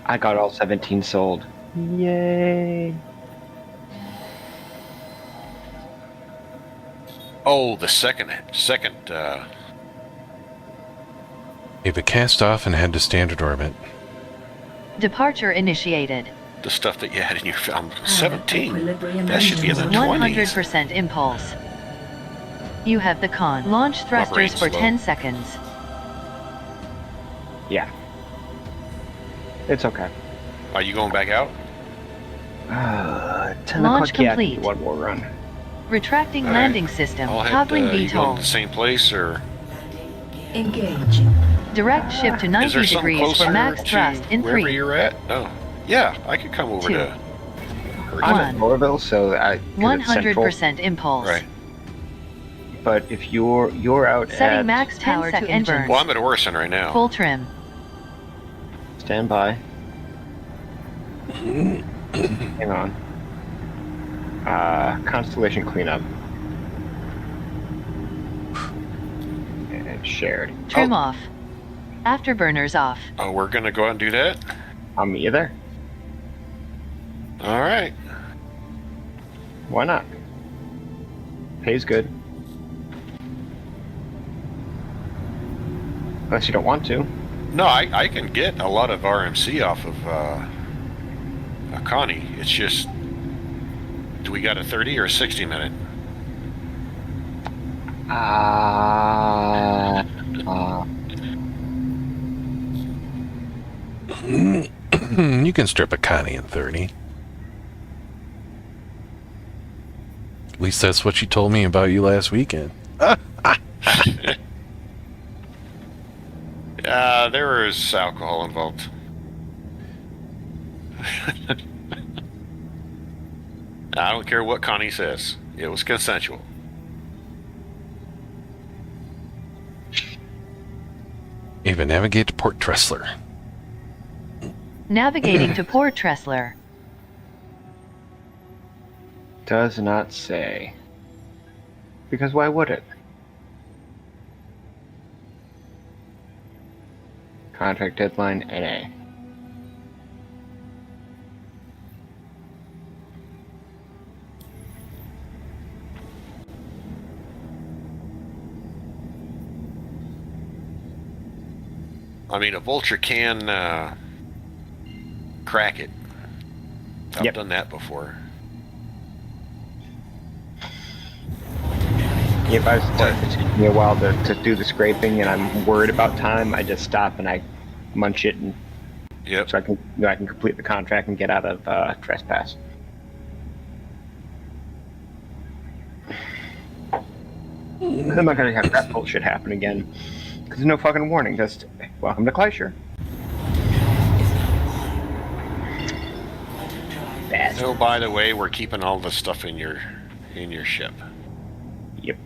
[SPEAKER 7] I got all 17 sold. Yay!
[SPEAKER 9] Oh, the second.
[SPEAKER 1] Ava cast off and head to standard orbit.
[SPEAKER 3] Departure initiated.
[SPEAKER 9] The stuff that you had in your 17.
[SPEAKER 5] Equilibrium
[SPEAKER 9] That should be in the 20s.
[SPEAKER 3] 100% impulse. You have the con. Launch thrusters
[SPEAKER 9] brain's
[SPEAKER 3] for
[SPEAKER 9] slow.
[SPEAKER 3] 10 seconds.
[SPEAKER 7] Yeah. It's okay.
[SPEAKER 9] Are you going back out?
[SPEAKER 7] 10
[SPEAKER 3] Launch
[SPEAKER 7] o'clock, yeah, I can
[SPEAKER 3] complete.
[SPEAKER 7] do one more run.
[SPEAKER 3] Retracting
[SPEAKER 9] All right.
[SPEAKER 3] landing system.
[SPEAKER 9] I'll head,
[SPEAKER 3] Toggling
[SPEAKER 9] you going to
[SPEAKER 3] VTOL.
[SPEAKER 9] the same place, or
[SPEAKER 5] Engage.
[SPEAKER 3] Direct ship to
[SPEAKER 9] is
[SPEAKER 3] 90
[SPEAKER 9] there some
[SPEAKER 3] degrees
[SPEAKER 9] closer
[SPEAKER 3] for max
[SPEAKER 9] to
[SPEAKER 3] thrust in
[SPEAKER 9] wherever
[SPEAKER 3] 3.
[SPEAKER 9] you're at? Oh, yeah, I could come over
[SPEAKER 3] 2.
[SPEAKER 9] to.
[SPEAKER 7] I'm
[SPEAKER 3] One.
[SPEAKER 7] at Norville, so
[SPEAKER 3] 100% impulse.
[SPEAKER 9] Right.
[SPEAKER 7] But if you're out
[SPEAKER 3] Setting
[SPEAKER 7] at
[SPEAKER 3] max power to engine.
[SPEAKER 9] Well, I'm at Orison right now.
[SPEAKER 3] Full trim.
[SPEAKER 7] stand by. Hang on. Constellation cleanup. And shared.
[SPEAKER 3] Trim off. Afterburners off.
[SPEAKER 9] Oh, we're gonna go out and do that.
[SPEAKER 7] I'll meet you there.
[SPEAKER 9] All right.
[SPEAKER 7] Why not? Pays good. Unless you don't want to.
[SPEAKER 9] No, I can get a lot of RMC off of Connie. It's just, do we got a 30 or a 60 minute?
[SPEAKER 1] You can strip a Connie in 30. At least that's what she told me about you last weekend.
[SPEAKER 9] There is alcohol involved. I don't care what Connie says. It was consensual.
[SPEAKER 1] Ava, navigate to Port Tressler.
[SPEAKER 3] Navigating to Port Tressler.
[SPEAKER 7] Does not say. Because why would it? Contract deadline NA.
[SPEAKER 9] I mean, a vulture can crack it. I've
[SPEAKER 7] Yep.
[SPEAKER 9] done that before.
[SPEAKER 7] If I was it's taking me a while to do the scraping and I'm worried about time, I just stop and I munch it, and
[SPEAKER 9] Yep.
[SPEAKER 7] so I can complete the contract and get out of trespass. I'm not gonna have that bullshit happen again. Because there's no fucking warning. Just welcome to Kleischer. Bastard.
[SPEAKER 9] Oh, by the way, we're keeping all the stuff in your ship.
[SPEAKER 7] Yep.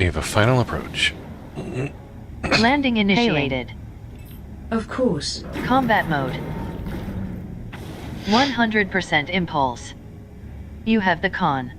[SPEAKER 1] We have a final approach.
[SPEAKER 3] Landing initiated.
[SPEAKER 5] Of course.
[SPEAKER 3] Combat mode. 100% impulse. You have the con.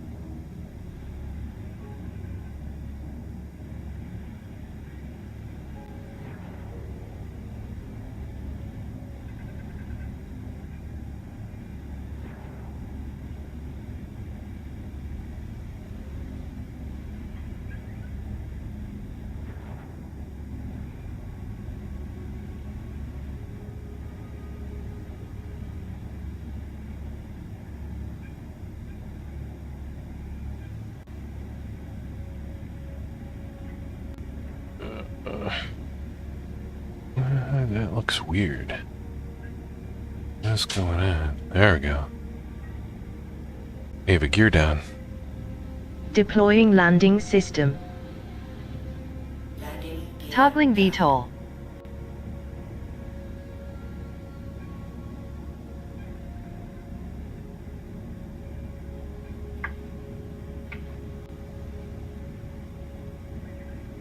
[SPEAKER 1] That looks weird. What's going on? There we go. We have a gear down.
[SPEAKER 11] Deploying landing system.
[SPEAKER 4] Landing gear.
[SPEAKER 3] Toggling VTOL.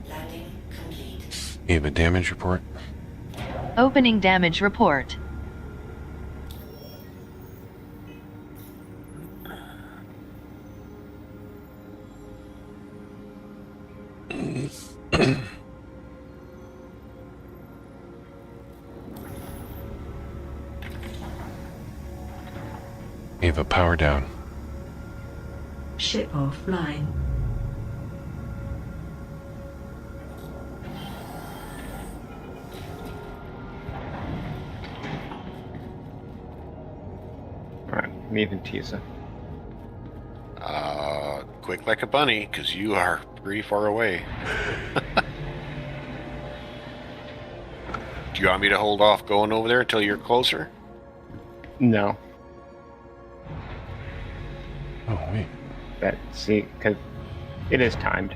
[SPEAKER 4] Landing complete.
[SPEAKER 1] We have a damage report.
[SPEAKER 3] Opening damage report.
[SPEAKER 1] We have a power down.
[SPEAKER 5] Ship offline.
[SPEAKER 7] Alright, leaving Tisa.
[SPEAKER 9] Quick like a bunny, because you are pretty far away. Do you want me to hold off going over there until you're closer?
[SPEAKER 7] No.
[SPEAKER 1] Oh, wait.
[SPEAKER 7] See, because it is timed.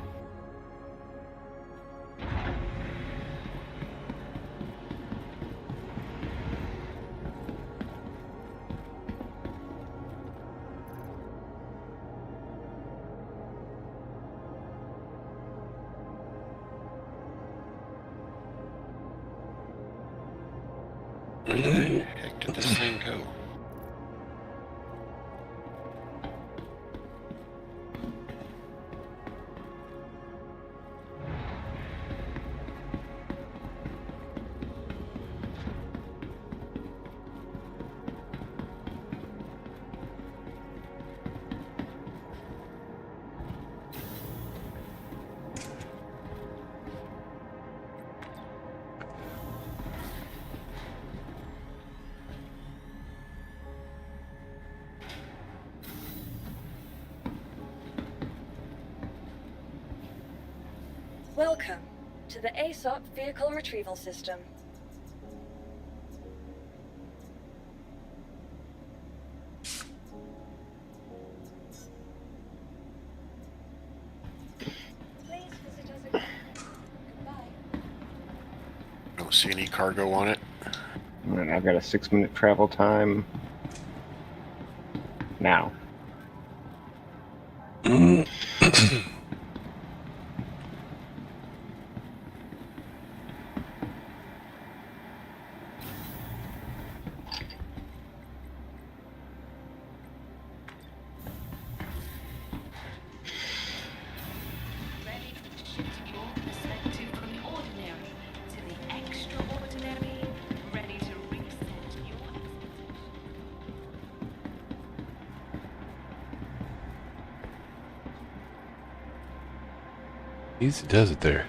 [SPEAKER 9] Where the heck did this thing go?
[SPEAKER 2] Welcome to the ASOP Vehicle Retrieval System. Please visit us again. Goodbye.
[SPEAKER 9] Don't see any cargo on it.
[SPEAKER 7] And I've got a 6-minute travel time. Now.
[SPEAKER 12] Ready to shift your perspective from the ordinary to the extraordinary. Ready to reset your expectations.
[SPEAKER 1] Easy does it there.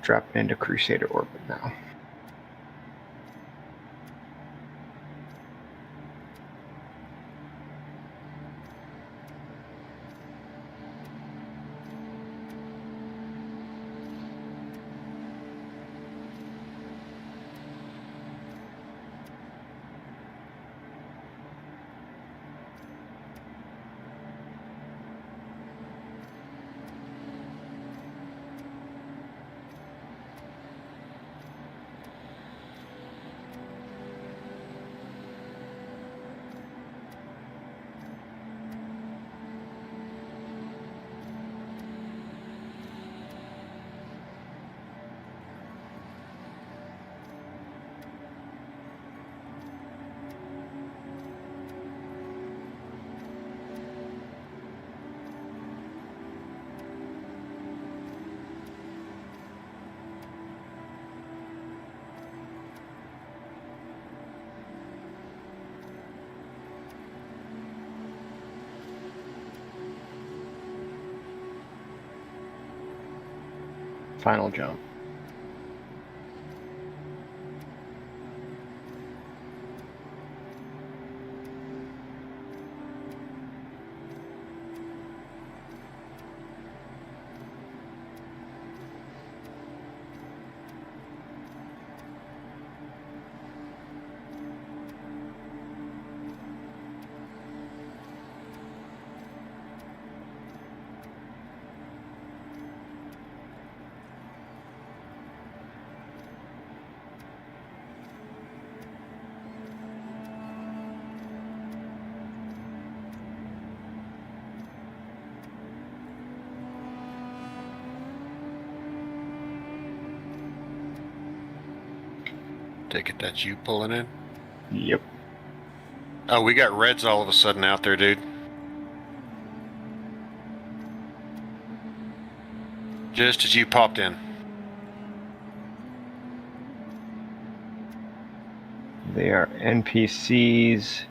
[SPEAKER 7] Drop into Crusader orbit now. Final jump.
[SPEAKER 9] Take it that's you pulling in?
[SPEAKER 7] Yep.
[SPEAKER 9] Oh, we got reds all of a sudden out there, dude. Just as you popped in.
[SPEAKER 7] They are NPCs.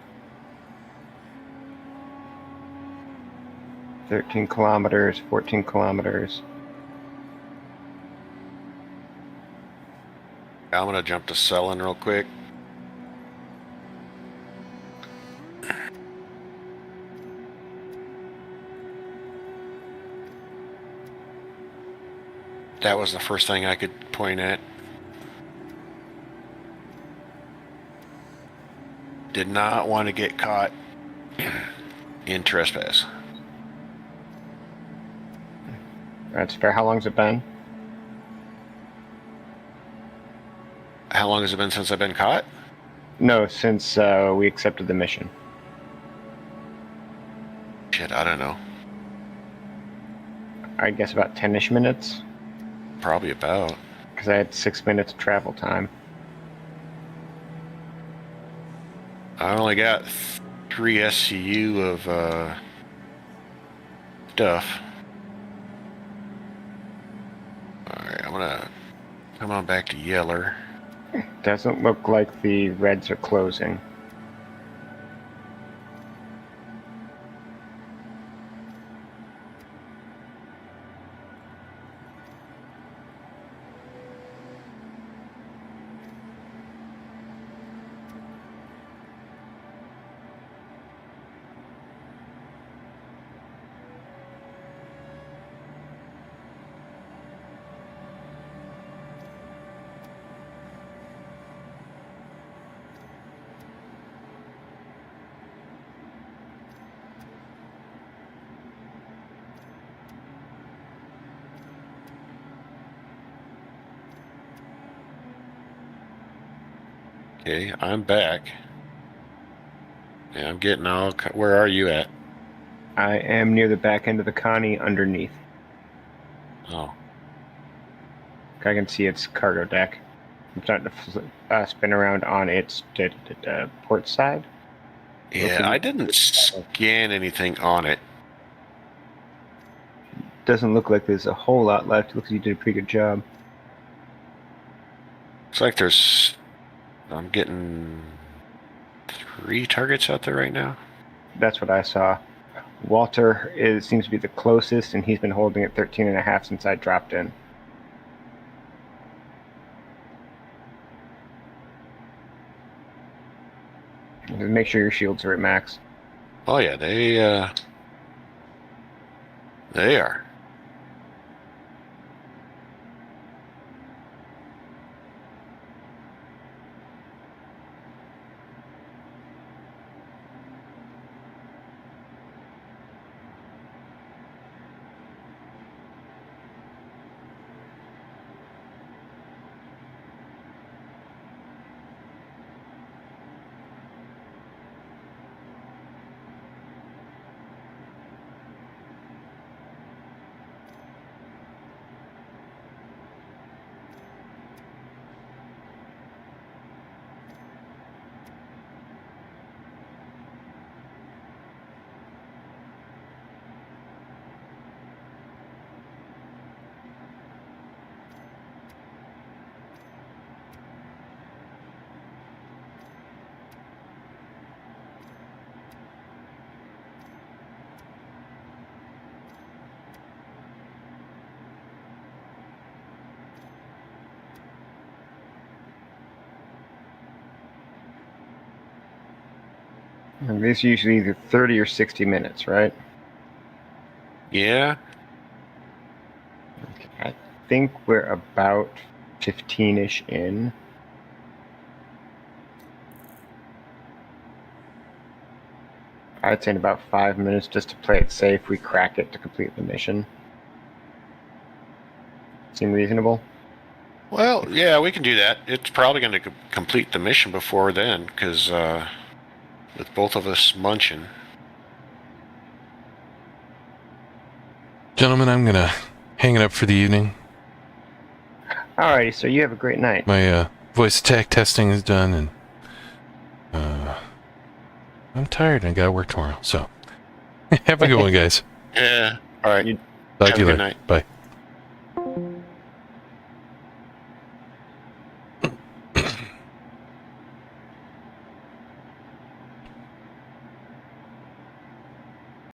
[SPEAKER 7] 13 kilometers, 14 kilometers.
[SPEAKER 9] I'm gonna jump to selling real quick. That was the first thing I could point at. Did not want to get caught in trespass.
[SPEAKER 7] That's fair. How long's it been?
[SPEAKER 9] How long has it been since I've been caught?
[SPEAKER 7] No, since we accepted the mission.
[SPEAKER 9] Shit, I don't know.
[SPEAKER 7] I guess about 10-ish minutes.
[SPEAKER 9] Probably about.
[SPEAKER 7] Because I had 6 minutes of travel time.
[SPEAKER 9] I only got 3 SCU of stuff. Alright, I'm gonna come on back to Yeller.
[SPEAKER 7] Doesn't look like the reds are closing.
[SPEAKER 9] Okay, I'm back. Yeah, I'm getting all... Where are you at?
[SPEAKER 7] I am near the back end of the Connie underneath.
[SPEAKER 9] Oh.
[SPEAKER 7] I can see its cargo deck. I'm starting to spin around on its port side.
[SPEAKER 9] Yeah, I didn't scan anything on it.
[SPEAKER 7] Doesn't look like there's a whole lot left. Looks like you did a pretty good job.
[SPEAKER 9] Looks like there's... I'm getting 3 targets out there right now.
[SPEAKER 7] That's what I saw. Walter seems to be the closest, and he's been holding at 13.5 since I dropped in. Make sure your shields are at max.
[SPEAKER 9] Oh yeah, they are.
[SPEAKER 7] And these are usually either 30 or 60 minutes, right?
[SPEAKER 9] Yeah.
[SPEAKER 7] Okay, I think we're about 15-ish in. I'd say in about 5 minutes just to play it safe, we crack it to complete the mission. Seem reasonable?
[SPEAKER 9] Well, yeah, we can do that. It's probably going to complete the mission before then, because with both of us munching.
[SPEAKER 1] Gentlemen, I'm going to hang it up for the evening.
[SPEAKER 7] Alrighty, so you have a great night.
[SPEAKER 1] My voice attack testing is done, and I'm tired and I got to work tomorrow. So have a good one, guys.
[SPEAKER 9] Yeah. All right.
[SPEAKER 1] Talk
[SPEAKER 9] Have
[SPEAKER 1] to you
[SPEAKER 9] a good
[SPEAKER 1] later.
[SPEAKER 9] night.
[SPEAKER 1] Bye.